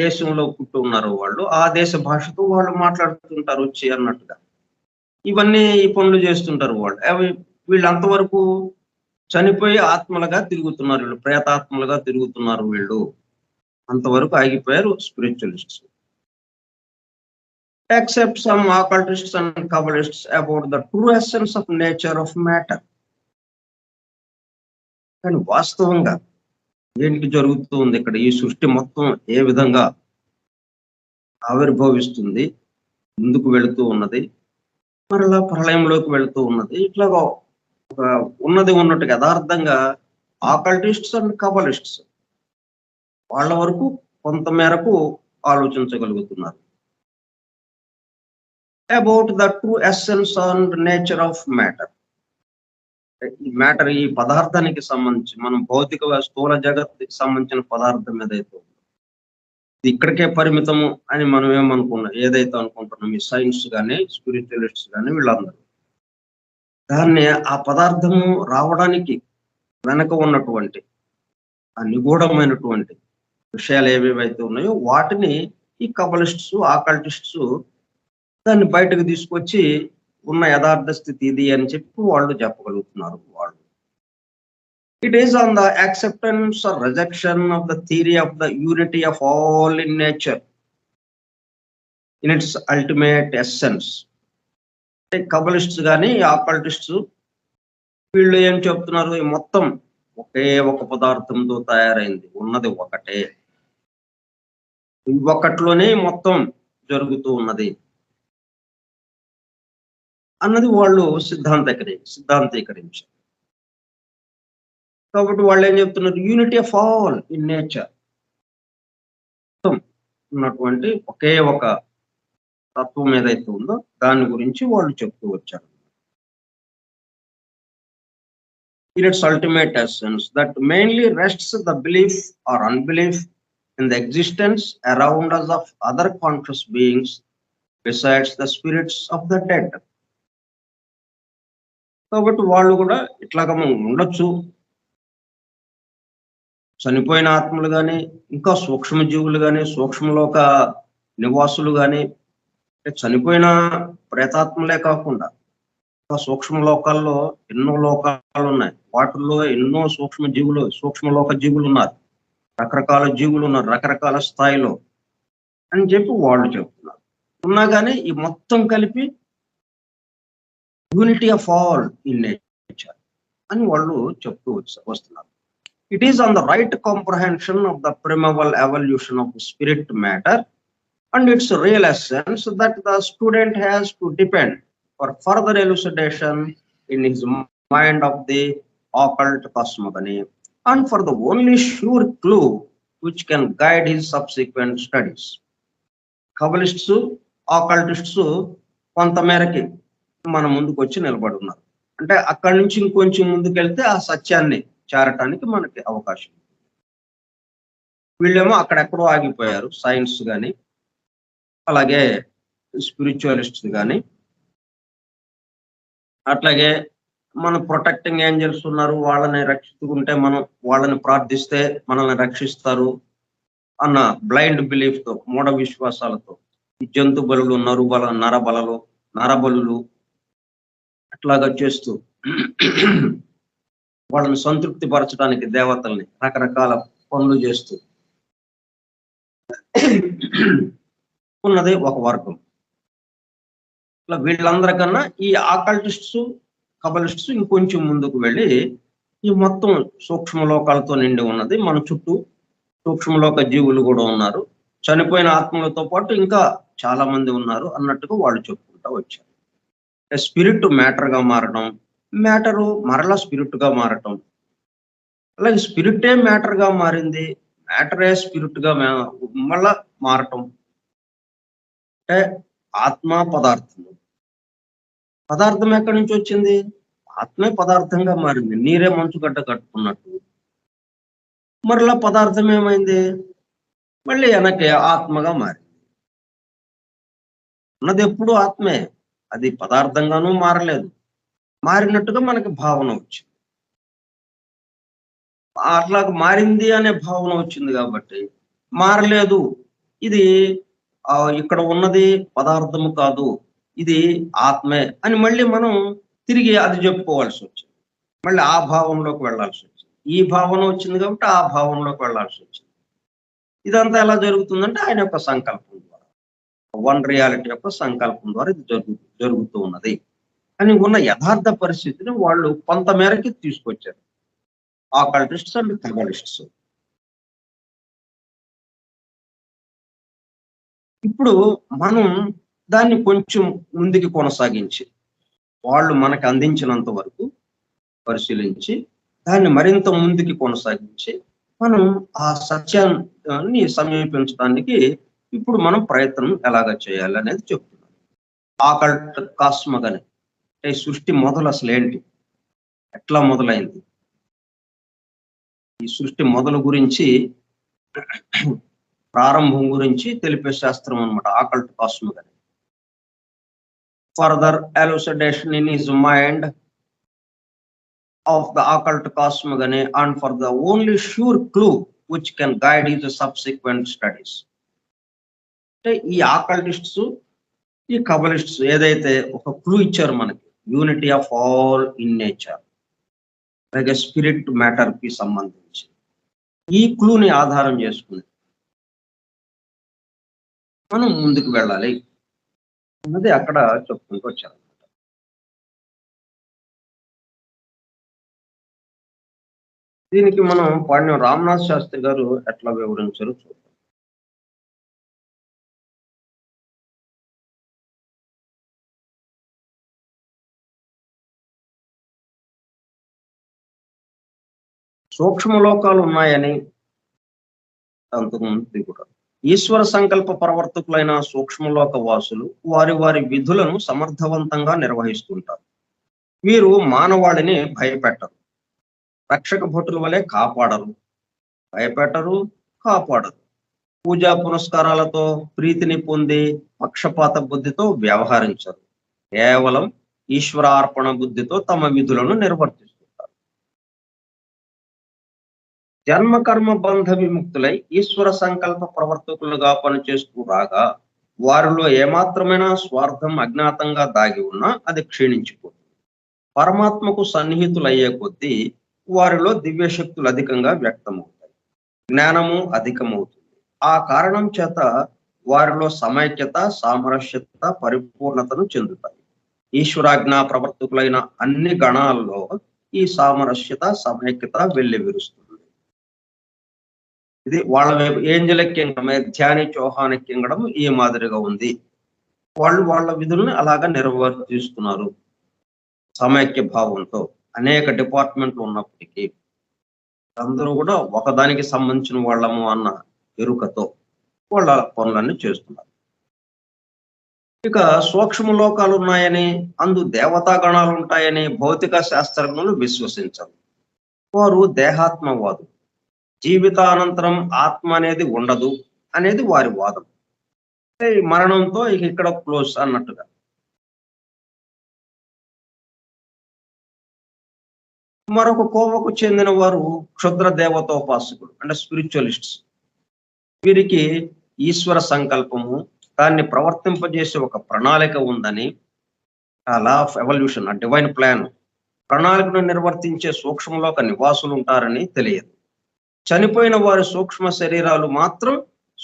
దేశంలో పుట్టి ఉన్నారో వాళ్ళు ఆ దేశ భాషతో వాళ్ళు మాట్లాడుతుంటారు వచ్చి అన్నట్టుగా. ఇవన్నీ ఈ పనులు చేస్తుంటారు వాళ్ళు. అవి వీళ్ళు అంతవరకు చనిపోయి ఆత్మలుగా తిరుగుతున్నారు, వీళ్ళు ప్రేతాత్మలుగా తిరుగుతున్నారు వీళ్ళు, అంతవరకు ఆగిపోయారు స్పిరిచువలిస్ట్స్. Except some occultists and Kabbalists about the true essence of nature of matter. కానీ వాస్తవంగా ఏంటి జరుగుతుంది ఇక్కడ, ఈ సృష్టి మొత్తం ఏ విధంగా ఆవిర్భవిస్తుంది, ముందుకు వెళుతూ ఉన్నది, మరలా ప్రళయంలోకి వెళుతూ ఉన్నది, ఇట్లాగా ఒక ఉన్నది ఉన్నట్టుగా యథార్థంగా ఆకల్టిస్ట్స్ అండ్ కబలిస్ట్స్ వాళ్ళ వరకు కొంత మేరకు ఆలోచించగలుగుతున్నారు. About the true essence and nature of matter. ఈ మ్యాటర్, ఈ పదార్థానికి సంబంధించి, మనం భౌతిక స్థూల జగత్తుకి సంబంధించిన పదార్థం ఏదైతే ఇక్కడికే పరిమితము అని మనం ఏదైతే అనుకుంటున్నాం, ఈ సైన్స్ కానీ స్పిరిచువలిస్ట్స్ కానీ వీళ్ళందరూ దాన్ని ఆ పదార్థము రావడానికి వెనక ఉన్నటువంటి ఆ నిగూఢమైనటువంటి విషయాలు ఏవేవైతే ఉన్నాయో వాటిని ఈ కబలిస్ట్స్, ఆకల్టిస్ట్స్ దాన్ని బయటకు తీసుకొచ్చి ఉన్న యథార్థ స్థితి ఇది అని చెప్పి వాళ్ళు చెప్పగలుగుతున్నారు వాళ్ళు. It is on the acceptance or rejection of the theory of the unity of all in nature in its ultimate essence. కబలిస్ట్స్ కానీ ఆకల్టిస్ట్స్ వీళ్ళు ఏం చెప్తున్నారు, ఈ మొత్తం ఒకే ఒక పదార్థంతో తయారైంది, ఉన్నది ఒకటే, ఒక్కట్లోనే మొత్తం జరుగుతూ ఉన్నది అన్నది వాళ్ళు సిద్ధాంతీకరించారు. కాబట్టి వాళ్ళు ఏం చెప్తున్నారు, unity of all in nature, ఉన్నటువంటి ఒకే ఒక తత్వం ఏదైతే ఉందో దాని గురించి వాళ్ళు చెప్తూ వచ్చారు. In its ultimate essence, that mainly rests the belief or unbelief in the existence around us of other conscious beings besides the spirits of the dead. కాబట్టి వాళ్ళు కూడా ఇట్లాగా ఉండొచ్చు, చనిపోయిన ఆత్మలు కానీ, ఇంకా సూక్ష్మజీవులు కానీ, సూక్ష్మలోక నివాసులు కానీ, చనిపోయిన ప్రేతాత్మలే కాకుండా సూక్ష్మ లోకాల్లో ఎన్నో లోకాలు ఉన్నాయి, వాటిల్లో ఎన్నో సూక్ష్మలోక జీవులు ఉన్నారు, రకరకాల జీవులు ఉన్నారు, రకరకాల స్థాయిలో అని చెప్పి వాళ్ళు చెప్తున్నారు. ఉన్నా కానీ ఈ మొత్తం కలిపి unity of all in nature అని వాళ్ళు చెప్తూ వస్తున్నారు. It is on the right comprehension of the primeval evolution of spirit matter and its real essence that the student has to depend for further elucidation in his mind of the occult cosmogony and for the only sure clue which can guide his subsequent studies. Kabbalists, occultists కొంతమేరకి మన ముందుకు వచ్చి నిలబడి ఉన్నారు. అంటే అక్కడి నుంచి ఇంకొంచెం ముందుకెళ్తే ఆ సత్యాన్ని చేరటానికి మనకి అవకాశం. వీళ్ళేమో అక్కడెక్కడో ఆగిపోయారు, సైన్స్ కానీ అలాగే స్పిరిచువలిస్ట్స్ కానీ, అట్లాగే మన ప్రొటెక్టింగ్ ఏంజల్స్ ఉన్నారు, వాళ్ళని రక్షించుకుంటే మనం వాళ్ళని ప్రార్థిస్తే మనల్ని రక్షిస్తారు అన్న బ్లైండ్ బిలీఫ్ తో, మూఢ విశ్వాసాలతో ఈ జంతు బలులు, నరబలులు అట్లాగా చేస్తూ వాళ్ళని సంతృప్తి పరచడానికి దేవతల్ని రకరకాల పనులు చేస్తూ ఉన్నది ఒక వర్గం. ఇట్లా వీళ్ళందరికన్నా ఈ ఆకల్టిస్ట్స్, కబలిస్ట్స్ ఇంకొంచెం ముందుకు వెళ్ళి ఈ మొత్తం సూక్ష్మలోకాలతో నిండి ఉన్నది, మన చుట్టూ సూక్ష్మలోక జీవులు కూడా ఉన్నారు, చనిపోయిన ఆత్మలతో పాటు ఇంకా చాలా మంది ఉన్నారు అన్నట్టుగా వాళ్ళు చెప్పుకుంటూ వచ్చారు. స్పిరిట్ మ్యాటర్ గా మారడం, మ్యాటరు మరలా స్పిరిట్ గా మారటం, అలాగే స్పిరిటే మ్యాటర్ గా మారింది, మ్యాటరే స్పిరిట్ గా మళ్ళా మారటం. అంటే ఆత్మ పదార్థం ఎక్కడి నుంచి వచ్చింది, ఆత్మే పదార్థంగా మారింది, నీరే మంచుగడ్డ కట్టుకున్నట్టు మరలా పదార్థం ఏమైంది, మళ్ళీ వెనక్కి ఆత్మగా మారింది. ఉన్నది ఎప్పుడు ఆత్మే, అది పదార్థంగానూ మారలేదు, మారినట్టుగా మనకి భావన వచ్చింది. అట్లా మారింది అనే భావన వచ్చింది కాబట్టి మారలేదు, ఇది ఇక్కడ ఉన్నది పదార్థము కాదు, ఇది ఆత్మే అని మళ్ళీ మనం తిరిగి అది చెప్పుకోవాల్సి వచ్చింది, మళ్ళీ ఆ భావంలోకి వెళ్లాల్సి వచ్చింది. ఈ భావన వచ్చింది కాబట్టి ఆ భావంలోకి వెళ్లాల్సి వచ్చింది. ఇదంతా ఎలా జరుగుతుందంటే ఆయన యొక్క సంకల్పం ద్వారా, వన్ రియాలిటీ యొక్క సంకల్పం ద్వారా ఇది జరుగుతూ ఉన్నది అని ఉన్న యథార్థ పరిస్థితిని వాళ్ళు కొంతమేరకి తీసుకొచ్చారు, ఆకల్టిస్ట్స్ అండ్ కబలిస్ట్స్. ఇప్పుడు మనం దాన్ని కొంచెం ముందుకి కొనసాగించి వాళ్ళు మనకు అందించినంత వరకు పరిశీలించి దాన్ని మరింత ముందుకి కొనసాగించి మనం ఆ సత్యాన్ని సమీపించడానికి ఇప్పుడు మనం ప్రయత్నం ఎలాగ చేయాలి అనేది చెప్తున్నాం. ఆకల్ట్ కాస్మగని అంటే సృష్టి మొదలు అసలు ఏంటి, ఎట్లా మొదలైంది, ఈ సృష్టి మొదలు గురించి, ప్రారంభం గురించి తెలిపే శాస్త్రం అన్నమాట occult cosmogony. Further elucidation in his mind of the occult cosmogony and for the only sure clue which can guide his subsequent studies. అంటే ఈ ఆకల్టిస్ట్స్ ఈ కబలిస్ట్స్ ఏదైతే ఒక క్లూ ఇచ్చారు మనకి, unity of all in nature, అలాగే స్పిరిట్ మ్యాటర్ కి సంబంధించి ఈ క్లూని ఆధారం చేసుకుని మనం ముందుకు వెళ్ళాలి అన్నది అక్కడ చెప్పుకుంటూ వచ్చారు. దీనికి మనం పాడిన రామనాథ్ శాస్త్రి గారు ఎట్లా వివరించారో చూద్దాం. సూక్ష్మ లోకాలు ఉన్నాయని అంతకుముందు కూడా ఈశ్వర సంకల్ప ప్రవర్తకులైన సూక్ష్మలోక వాసులు వారి వారి విధులను సమర్థవంతంగా నిర్వహిస్తుంటారు. వీరు మానవాళిని భయపెట్టరు, రక్షక భటుల వలె కాపాడరు, భయపెట్టరు, కాపాడరు. పూజా పునస్కారాలతో ప్రీతిని పొంది పక్షపాత బుద్ధితో వ్యవహరించరు. కేవలం ఈశ్వరార్పణ బుద్ధితో తమ విధులను నిర్వర్తిస్తుంటారు. జన్మ కర్మ బంధ విముక్తులై ఈశ్వర సంకల్ప ప్రవర్తకులుగా పనిచేస్తూ రాగా వారిలో ఏమాత్రమైన స్వార్థం అజ్ఞాతంగా దాగి ఉన్నా అది క్షీణించిపోతుంది. పరమాత్మకు సన్నిహితులయ్యే కొద్దీ వారిలో దివ్యశక్తులు అధికంగా వ్యక్తమవుతాయి, జ్ఞానము అధికమవుతుంది. ఆ కారణం చేత వారిలో సమైక్యత, సామరస్యత, పరిపూర్ణతను చెందుతాయి. ఈశ్వరాజ్ఞా ప్రవర్తకులైన అన్ని గణాల్లో ఈ సామరస్యత, సమైక్యత వెల్లివిరుస్తుంది. ఇది వాళ్ళ angelic kingdom, Dhyani Chohan kingdom ఈ మాదిరిగా ఉంది. వాళ్ళు వాళ్ళ విధులను అలాగా నిర్వర్తిస్తున్నారు సమైక్య భావంతో. అనేక డిపార్ట్మెంట్లు ఉన్నప్పటికీ అందరూ కూడా ఒకదానికి సంబంధించిన వాళ్ళము అన్న ఎరుకతో వాళ్ళ పనులన్నీ చేస్తున్నారు. ఇక సూక్ష్మ లోకాలు ఉన్నాయని, అందు దేవతా గణాలు ఉంటాయని భౌతిక శాస్త్రజ్ఞులు విశ్వసించరు. వారు దేహాత్మవాదు. జీవితానంతరం ఆత్మ అనేది ఉండదు అనేది వారి వాదం. మరణంతో ఇక్కడ క్లోజ్ అన్నట్టుగా. మరొక కోవకు చెందిన వారు క్షుద్ర దేవతోపాసకులు అంటే స్పిరిచువలిస్ట్స్. వీరికి ఈశ్వర సంకల్పము, దాన్ని ప్రవర్తింపజేసే ఒక ప్రణాళిక ఉందని, ఆ లా ఆఫ్ ఎవల్యూషన్, ఆ డివైన్ ప్లాన్, ప్రణాళికను నిర్వర్తించే సూక్ష్మలోక నివాసులు ఉంటారని తెలియదు. చనిపోయిన వారి సూక్ష్మ శరీరాలు మాత్రం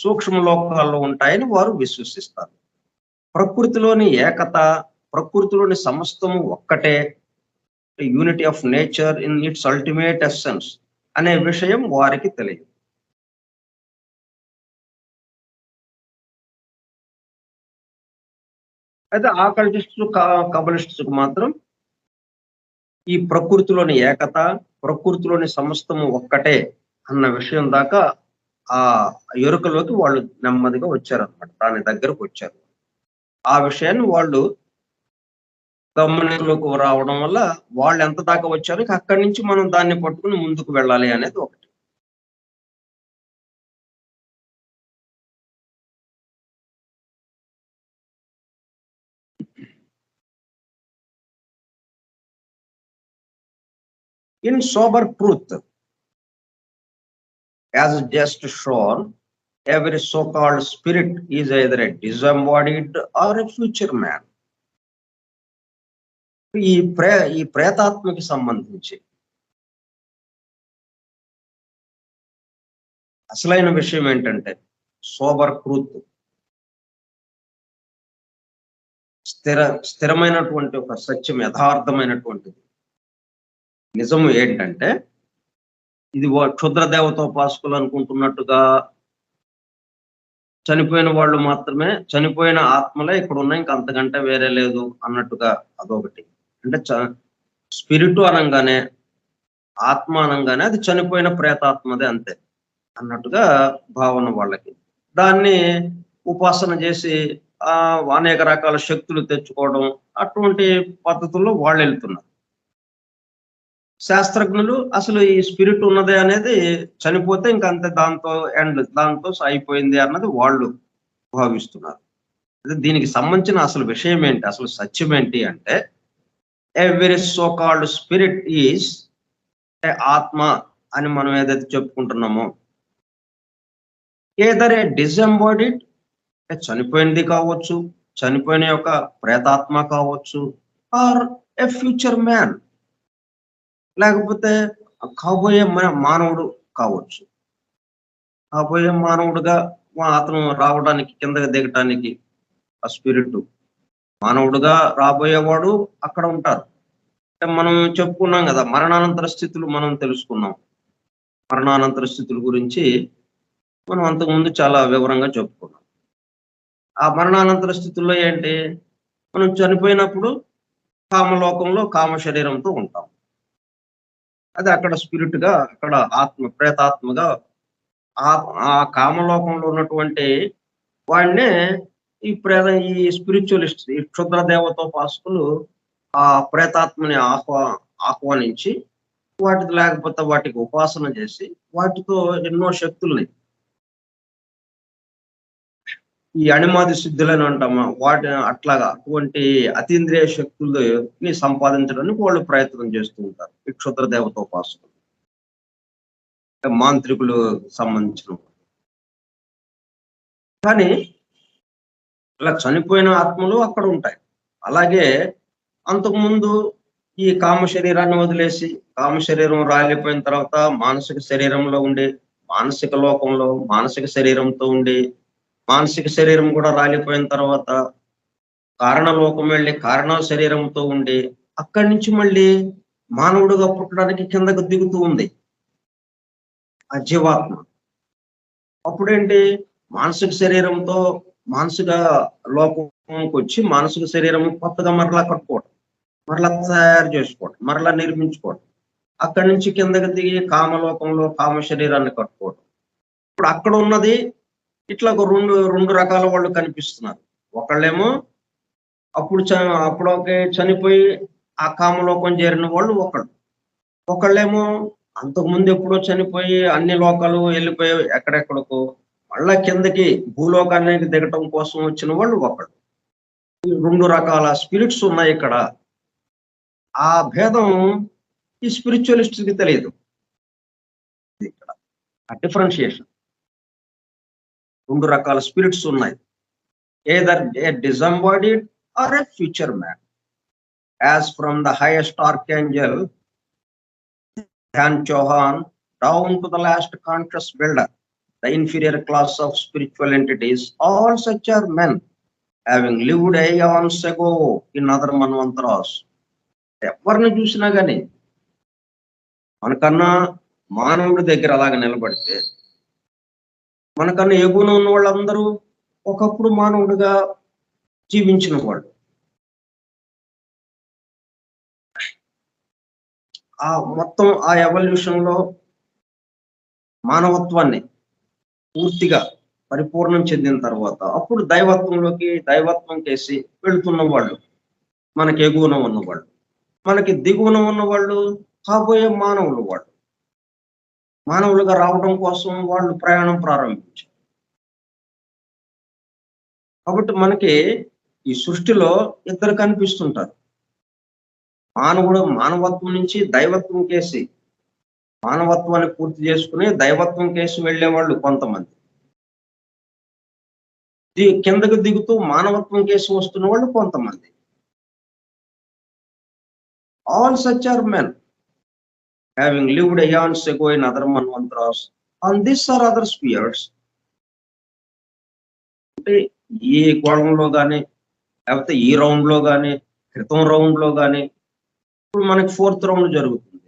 సూక్ష్మ లోకాల్లో ఉంటాయని వారు విశ్వసిస్తారు. ప్రకృతిలోని ఏకత, ప్రకృతిలోని సమస్తము ఒక్కటే, unity of nature in it's ultimate essence అనే విషయం వారికి తెలియదు. అయితే ఆకల్టిస్టు, కబలిస్టుకు మాత్రం ఈ ప్రకృతిలోని ఏకత, ప్రకృతిలోని సమస్తము ఒక్కటే అన్న విషయం దాకా ఆ ఎరుకలోకి వాళ్ళు నెమ్మదిగా వచ్చారనమాట, దాని దగ్గరకు వచ్చారు. ఆ విషయాన్ని వాళ్ళు గమనంలోకి రావడం వల్ల వాళ్ళు ఎంత దాకా వచ్చారో అక్కడి నుంచి మనం దాన్ని పట్టుకుని ముందుకు వెళ్ళాలి అనేది ఒకటి. In sober truth, as just shown, every so-called spirit is either a disembodied or a future man. ఈ ప్రేతాత్మకి సంబంధించి అసలైన విషయం ఏంటంటే సోబర్ ట్రూత్, స్థిరమైనటువంటి ఒక సత్యం, యథార్థమైనటువంటిది నిజము ఏంటంటే, ఇది క్షుద్ర దేవతోపాసకులు అనుకుంటున్నట్టుగా చనిపోయిన వాళ్ళు మాత్రమే, చనిపోయిన ఆత్మలే ఇక్కడ ఉన్నాయి, ఇంక అంతకంటే వేరే లేదు అన్నట్టుగా అదొకటి. అంటే స్పిరిట్ అనగానే, ఆత్మ అనగానే అది చనిపోయిన ప్రేతాత్మదే అంతే అన్నట్టుగా భావన వాళ్ళకి. దాన్ని ఉపాసన చేసి అనేక రకాల శక్తులు తెచ్చుకోవడం, అటువంటి పద్ధతుల్లో వాళ్ళు వెళ్తున్నారు. శాస్త్రజ్ఞులు అసలు ఈ స్పిరిట్ ఉన్నదే అనేది చనిపోతే ఇంకంతే, దాంతో ఎండ్, దాంతో అయిపోయింది అన్నది వాళ్ళు భావిస్తున్నారు. దీనికి సంబంధించిన అసలు విషయం ఏంటి, అసలు సత్యం ఏంటి అంటే, every so called spirit is అంటే ఆత్మ అని మనం ఏదైతే చెప్పుకుంటున్నామో, ఏదర్ ఏ డిసెంబాడీడ్, చనిపోయింది కావచ్చు, చనిపోయిన యొక్క ప్రేతాత్మ కావచ్చు, ఆర్ ఏ ఫ్యూచర్ మ్యాన్, లేకపోతే కాబోయే మానవుడు కావచ్చు. కాబోయే మానవుడుగా అతను రావడానికి, కిందకి దిగటానికి ఆ స్పిరిట్ మానవుడుగా రాబోయేవాడు అక్కడ ఉంటారు. అంటే మనం చెప్పుకున్నాం కదా, మరణానంతర స్థితులు మనం తెలుసుకున్నాం. మరణానంతర స్థితుల గురించి మనం అంతకుముందు చాలా వివరంగా చెప్పుకున్నాం. ఆ మరణానంతర స్థితుల్లో ఏంటి, మనం చనిపోయినప్పుడు కామలోకంలో కామ శరీరంతో ఉంటాం. అది అక్కడ స్పిరిట్ గా, అక్కడ ఆత్మ, ప్రేతాత్మగా ఆ ఆ కామలోకంలో ఉన్నటువంటి వాడినే ఈ స్పిరిచువలిస్ట్, ఈ క్షుద్ర దేవతోపాసకులు ఆ ప్రేతాత్మని ఆహ్వానించి వాటికి, లేకపోతే వాటికి ఉపాసన చేసి వాటితో ఎన్నో శక్తుల్ని, ఈ అణిమాది సిద్ధులని అంటామా, వాటి అట్లాగా అటువంటి అతీంద్రియ శక్తుల్ని సంపాదించడానికి వాళ్ళు ప్రయత్నం చేస్తూ ఉంటారు, ఈ క్షుద్ర దేవతోపాసకులు, మాంత్రికులు సంబంధించిన. కానీ ఇలా చనిపోయిన ఆత్మలు అక్కడ ఉంటాయి. అలాగే అంతకుముందు ఈ కామ శరీరాన్ని వదిలేసి, కామ శరీరం రాలిపోయిన తర్వాత మానసిక శరీరంలో ఉండి, మానసిక లోకంలో మానసిక శరీరంతో ఉండి, మానసిక శరీరం కూడా రాలిపోయిన తర్వాత కారణలోకం వెళ్ళి కారణ శరీరంతో ఉండి, అక్కడి నుంచి మళ్ళీ మానవుడిగా పుట్టడానికి కిందకు దిగుతూ ఉంది ఆ జీవాత్మ. అప్పుడేంటి, మానసిక శరీరంతో మానసిక లోకంకి వచ్చి మానసిక శరీరం కొత్తగా మరలా కట్టుకోవడం, మరలా తయారు చేసుకోవడం, మరలా నిర్మించుకోవడం, అక్కడి నుంచి కిందకి దిగి కామలోకంలో కామ శరీరాన్ని కట్టుకోవడం. ఇప్పుడు అక్కడ ఉన్నది ఇట్లా ఒక రెండు రకాల వాళ్ళు కనిపిస్తున్నారు. ఒకళ్ళేమో అప్పుడు చనిపోయి ఆ కామలోకం చేరిన వాళ్ళు ఒకళ్ళేమో అంతకుముందు ఎప్పుడో చనిపోయి అన్ని లోకాలు వెళ్ళిపోయి ఎక్కడెక్కడికో మళ్ళా కిందకి భూలోకానికి దిగటం కోసం వచ్చిన వాళ్ళు ఒకళ్ళు. రెండు రకాల స్పిరిట్స్ ఉన్నాయి ఇక్కడ. ఆ భేదం ఈ స్పిరిచువలిస్ట్ కి తెలియదు. ఇక్కడ ఆ డిఫరెన్షియేషన్, రెండు రకాల స్పిరిట్స్ ఉన్నాయి. Either a disembodied or a future man, as from the highest archangel Jan Chauhan down to the last conscious builder, the inferior class of spiritual entities, all such are men having lived aeons ago in other manvantaras. ఎవరిని చూసినా కానీ మనకన్నా మానవుడి దగ్గర అలాగ నిలబడితే, మనకన్నా ఎగువన ఉన్న వాళ్ళందరూ ఒకప్పుడు మానవుడిగా జీవించిన వాళ్ళు. ఆ మొత్తం ఆ ఎవల్యూషన్ లో మానవత్వాన్ని పూర్తిగా పరిపూర్ణం చెందిన తర్వాత అప్పుడు దైవత్వం కేసి వెళుతున్న వాళ్ళు, మనకి ఎగువన ఉన్నవాళ్ళు, మనకి దిగువన ఉన్నవాళ్ళు కాబోయే మానవులుగా రావడం కోసం వాళ్ళు ప్రయాణం ప్రారంభించారు. కాబట్టి మనకి ఈ సృష్టిలో ఇద్దరు కనిపిస్తుంటారు. మానవత్వం నుంచి దైవత్వం కేసి, మానవత్వాన్ని పూర్తి చేసుకుని దైవత్వం కేసి వెళ్ళేవాళ్ళు కొంతమంది, కిందకు దిగుతూ మానవత్వం కేసి వస్తున్న వాళ్ళు కొంతమంది. All such are men having lived aeons ago in other manvantaras on this or other spheres. అంటే ఈ గోళంలో కానీ, లేకపోతే ఈ రౌండ్ లో కానీ, క్రితం రౌండ్ లో కానీ, ఇప్పుడు మనకి 4th రౌండ్ జరుగుతుంది.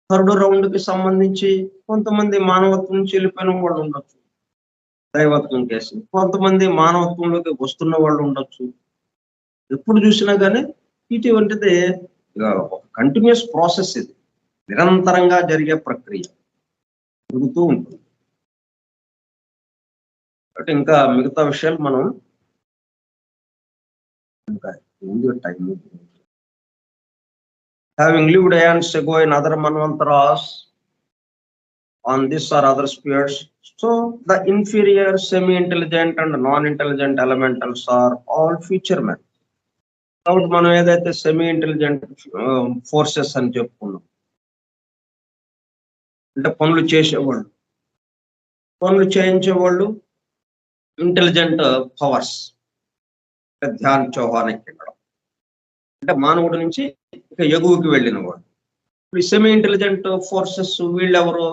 3rd రౌండ్ కి సంబంధించి కొంతమంది మానవత్వం నుంచి వెళ్ళిపోయిన వాళ్ళు ఉండొచ్చు దైవత్వం కేసి, కొంతమంది మానవత్వంలోకి వస్తున్న వాళ్ళు ఉండొచ్చు. ఎప్పుడు చూసినా కానీ ఇటువంటిది ఒక కంటిన్యూస్ ప్రాసెస్, ఇది నిరంతరంగా జరిగే ప్రక్రియ జరుగుతూ ఉంటుంది. అంటే ఇంకా మిగతా విషయాలు మనం ఇంకా time. Having lived aeons ago in other manvantaras on this or other spheres, so the inferior, semi-intelligent and non-intelligent elementals are all future men. కాబట్టి మనం ఏదైతే సెమీ ఇంటెలిజెంట్ ఫోర్సెస్ అని చెప్పుకున్నాం, అంటే పనులు చేసేవాళ్ళు, పనులు చేయించేవాళ్ళు, ఇంటెలిజెంట్ పవర్స్, ధ్యాన్ చౌహాన్ ఎక్కడం అంటే మానవుడి నుంచి ఇక ఎగువకి వెళ్ళిన వాడు. ఇప్పుడు సెమీ ఇంటెలిజెంట్ ఫోర్సెస్ వీళ్ళెవరు?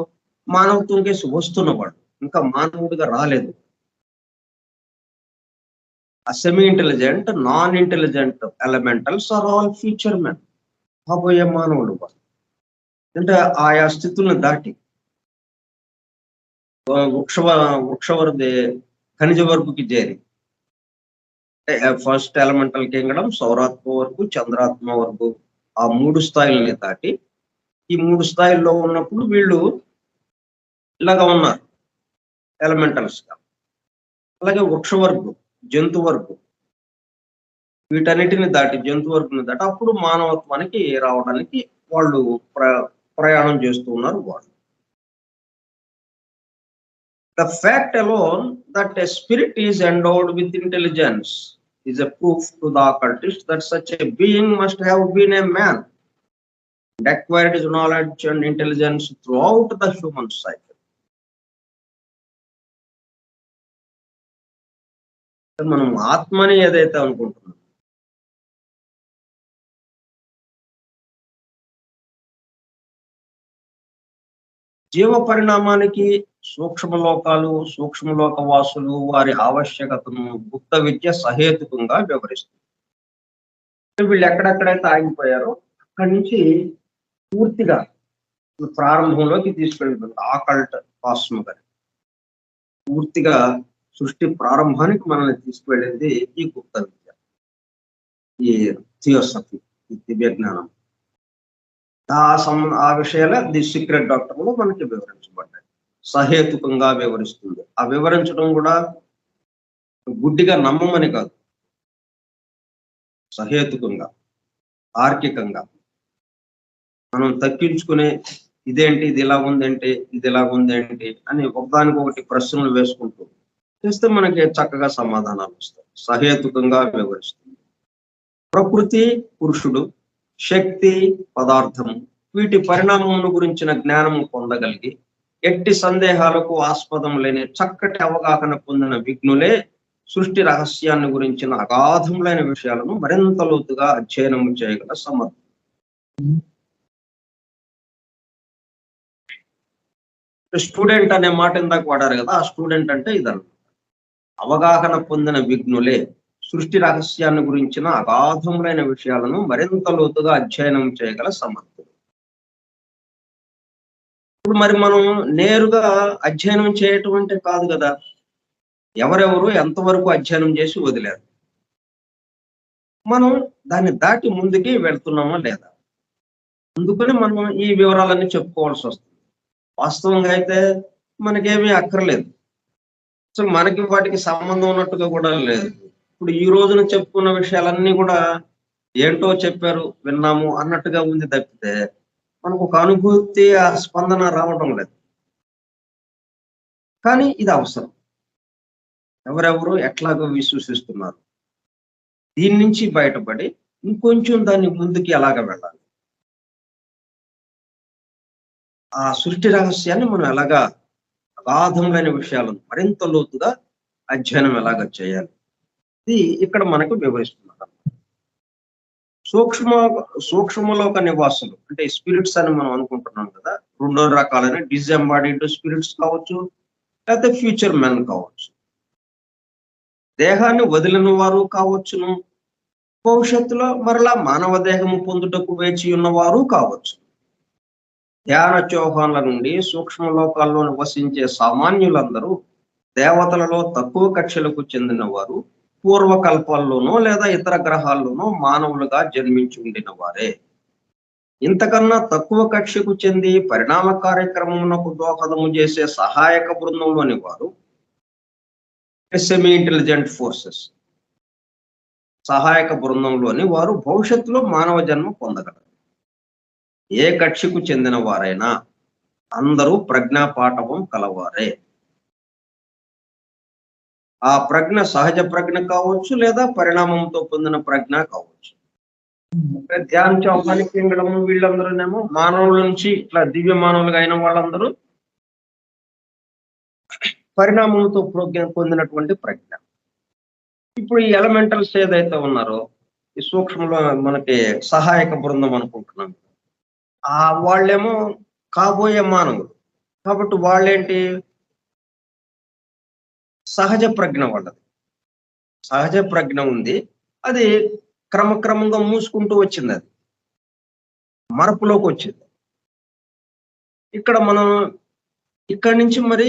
మానవత్వం కేసి వస్తున్నవాడు, ఇంకా మానవుడిగా రాలేదు. ఆ semi intelligent, non intelligent elementals are all future men, కాబోయే మానవుడు వాడు. అంటే ఆయా స్థితులను దాటి వృక్షవర్ది ఖనిజ వర్గుకి చేరి ఫస్ట్ ఎలిమెంటల్ కింగడం, సౌరాత్మ వరకు, చంద్రాత్మ వరకు, ఆ 3 స్థాయిలని దాటి ఈ 3 స్థాయిల్లో ఉన్నప్పుడు వీళ్ళు ఇలాగా ఉన్నారు ఎలిమెంటల్స్ గా. అలాగే వృక్షవర్గు, జంతు వర్గు, వీటన్నిటిని దాటి జంతు వర్గుని దాటి అప్పుడు మానవత్వానికి రావడానికి వాళ్ళు ప్రయాణం చేస్తూ ఉన్నారు వాళ్ళు. The fact alone that a spirit is endowed with intelligence is a proof to the occultist that such a being must have been a man and acquired his knowledge and intelligence throughout the human cycle. మనం ఆత్మని ఏదైతే అనుకుంటున్నాం, జీవ పరిణామానికి సూక్ష్మలోకాలు, సూక్ష్మలోక వాసులు, వారి ఆవశ్యకతను గుప్త విద్య సహేతుకంగా వివరిస్తుంది. వీళ్ళు ఎక్కడెక్కడైతే ఆగిపోయారో అక్కడి నుంచి పూర్తిగా ప్రారంభంలోకి తీసుకెళ్తుంది ఆకల్ట్ కాస్మోగని. పూర్తిగా సృష్టి ప్రారంభానికి మనల్ని తీసుకువెళ్ళింది ఈ గుప్త విద్య, ఈ థియోసఫీ, ఈ దివ్య జ్ఞానం. ఆ విషయాలే ది సీక్రెట్ డాక్టర్ లో మనకి వివరించబడ్డాయి, సహేతుకంగా వివరిస్తుంది. ఆ వివరించడం కూడా గుడ్డిగా నమ్మమని కాదు, సహేతుకంగా, తార్కికంగా. మనం తక్కించుకునే ఇదేంటి, ఇది ఇలా ఉందేంటి, ఇది ఇలా ఉందేంటి అని ఒకదానికొకటి ప్రశ్నలు వేసుకుంటూ చేస్తే మనకి చక్కగా సమాధానాలు వస్తాయి. సహేతుకంగా వివరిస్తుంది. ప్రకృతి పురుషుడు, శక్తి పదార్థము, వీటి పరిణామమును గురించిన జ్ఞానము పొందగలిగి ఎట్టి సందేహాలకు ఆస్పదం లేని చక్కటి అవగాహన పొందిన విఘ్నులే సృష్టి రహస్యాన్ని గురించిన అగాధములైన విషయాలను మరింత లోతుగా అధ్యయనం చేయగల సమర్థులు. స్టూడెంట్ అనే మాట ఇందాక వాడారు కదా, ఆ స్టూడెంట్ అంటే ఇదన్నమాట. అవగాహన పొందిన విఘ్నులే సృష్టి రహస్యాన్ని గురించిన అగాధములైన విషయాలను మరింత లోతుగా అధ్యయనం చేయగల సమర్థులు. ఇప్పుడు మరి మనం నేరుగా అధ్యయనం చేయటం అంటే కాదు కదా, ఎవరెవరు ఎంతవరకు అధ్యయనం చేసి వదిలేరు, మనం దాన్ని దాటి ముందుకి వెళ్తున్నామా లేదా, అందుకని మనం ఈ వివరాలన్నీ చెప్పుకోవాల్సి వస్తుంది. వాస్తవంగా అయితే మనకేమీ అక్కర్లేదు, అసలు మనకి వాటికి సంబంధం ఉన్నట్టుగా కూడా లేదు. ఇప్పుడు ఈ రోజున చెప్పుకున్న విషయాలన్నీ కూడా ఏంటో చెప్పారు, విన్నాము అన్నట్టుగా ఉంది తప్పితే మనకు ఒక అనుభూతి, ఆ స్పందన రావడం లేదు. కానీ ఇది అవసరం. ఎవరెవరు ఎట్లాగో విశ్వసిస్తున్నారు, దీని నుంచి బయటపడి ఇంకొంచెం దాన్ని ముందుకి ఎలాగ వెళ్ళాలి, ఆ సృష్టి రహస్యాన్ని మనం ఎలాగా అగాధములైన విషయాలను మరింత లోతుగా అధ్యయనం ఎలాగ చేయాలి, ఇది ఇక్కడ మనకు వివరిస్తున్నారు. సూక్ష్మలోక నివాసులు అంటే స్పిరిట్స్ అని మనం అనుకుంటున్నాం కదా, 2 రకాలైన డిసెంబాడీడ్ స్పిరిట్స్ కావచ్చు, లేకపోతే ఫ్యూచర్ మెన్ కావచ్చు. దేహాన్ని వదిలిన వారు కావచ్చును, భవిష్యత్తులో మరలా మానవ దేహము పొందుటకు వేచి ఉన్నవారు కావచ్చు. ధ్యాన చౌహాన్ల నుండి సూక్ష్మలోకాల్లో నివసించే సామాన్యులందరూ దేవతలలో తక్కువ కక్షలకు చెందిన వారు, పూర్వకల్పాల్లోనో లేదా ఇతర గ్రహాల్లోనో మానవులుగా జన్మించి ఉండిన వారే. ఇంతకన్నా తక్కువ కక్షకు చెంది పరిణామ కార్యక్రమమునకు దోహదము చేసే సహాయక బృందంలోని వారు సెమీ ఇంటెలిజెంట్ ఫోర్సెస్, సహాయక బృందంలోని వారు భవిష్యత్తులో మానవ జన్మ పొందగలరు. ఏ కక్షకు చెందిన వారైనా అందరూ ప్రజ్ఞాపాఠవం కలవారే. ఆ ప్రజ్ఞ సహజ ప్రజ్ఞ కావచ్చు, లేదా పరిణామంతో పొందిన ప్రజ్ఞ కావచ్చు. ధ్యాన్ చౌహాన్ కింగడము వీళ్ళందరూనేమో మానవుల నుంచి ఇట్లా దివ్య మానవులుగా అయిన వాళ్ళందరూ పరిణామంతో పొందినటువంటి ప్రజ్ఞ. ఇప్పుడు ఈ ఎలమెంటల్స్ ఏదైతే ఉన్నారో ఈ సూక్ష్మంలో మనకి సహాయక బృందం అనుకుంటున్నాం, వాళ్ళేమో కాబోయే మానవులు. కాబట్టి వాళ్ళేంటి, సహజ ప్రజ్ఞ వాళ్ళది, సహజ ప్రజ్ఞ ఉంది. అది క్రమక్రమంగా మూసుకుంటూ వచ్చింది, అది మరపులోకి వచ్చింది. ఇక్కడ మనం ఇక్కడి నుంచి మరి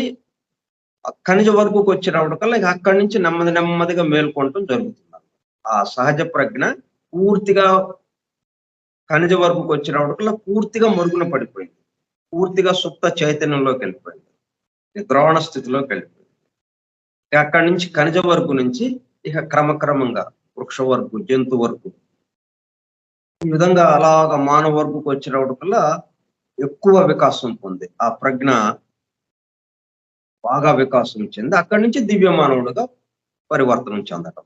ఖనిజ వర్గకు వచ్చినప్పటికల్లా ఇక అక్కడి నుంచి నెమ్మదిగా మేల్కొనటం జరుగుతుంది. ఆ సహజ ప్రజ్ఞ పూర్తిగా ఖనిజ వర్గకు వచ్చినప్పటికల్లా పూర్తిగా మరుగున పడిపోయింది, పూర్తిగా సుప్త చైతన్యంలోకి వెళ్ళిపోయింది, ద్రోణ స్థితిలోకి వెళ్ళిపోయింది. అక్కడి నుంచి ఖనిజ వర్గు నుంచి ఇక క్రమక్రమంగా వృక్ష వర్గు, జంతు వర్గు, ఈ విధంగా అలాగా మానవ వర్గకు వచ్చినప్పటికల్లా ఎక్కువ వికాసం పొంది ఆ ప్రజ్ఞ బాగా వికాసం చెంది అక్కడి నుంచి దివ్య మానవుడుగా పరివర్తనం చెందటం.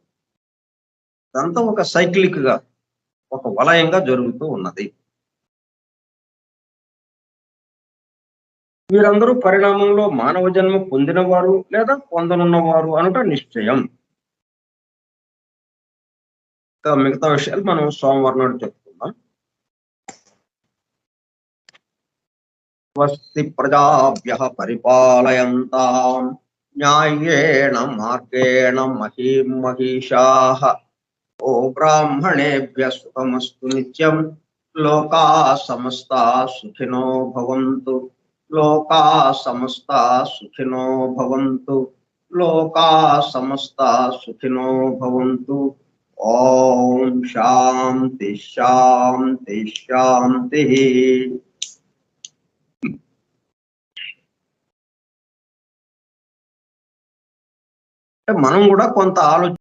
ఇదంతా ఒక సైక్లిక్ గా, ఒక వలయంగా జరుగుతూ ఉన్నది. వీరందరూ పరిణామంలో మానవ జన్మ పొందినవారు లేదా పొందనున్నవారు అనుట నిశ్చయం. మిగతా విషయాలు మనం సోమవారం నాడు చెప్పుకుందాం. స్వస్తి ప్రజాభ్యః పరిపాలయంతాం న్యాయేణ మార్గేణ మహీం మహిషాః. ఓ బ్రాహ్మణేభ్యః సుఖమస్తు నిత్యం. లోకాః సమస్తాః సుఖినో భవంతు. లోకాః సమస్తాః సుఖినో భవంతు. లోకాః సమస్తాః సుఖినో భవంతు. ఓం శాంతి శాంతి శాంతి. మనం కూడా కొంత ఆలోచన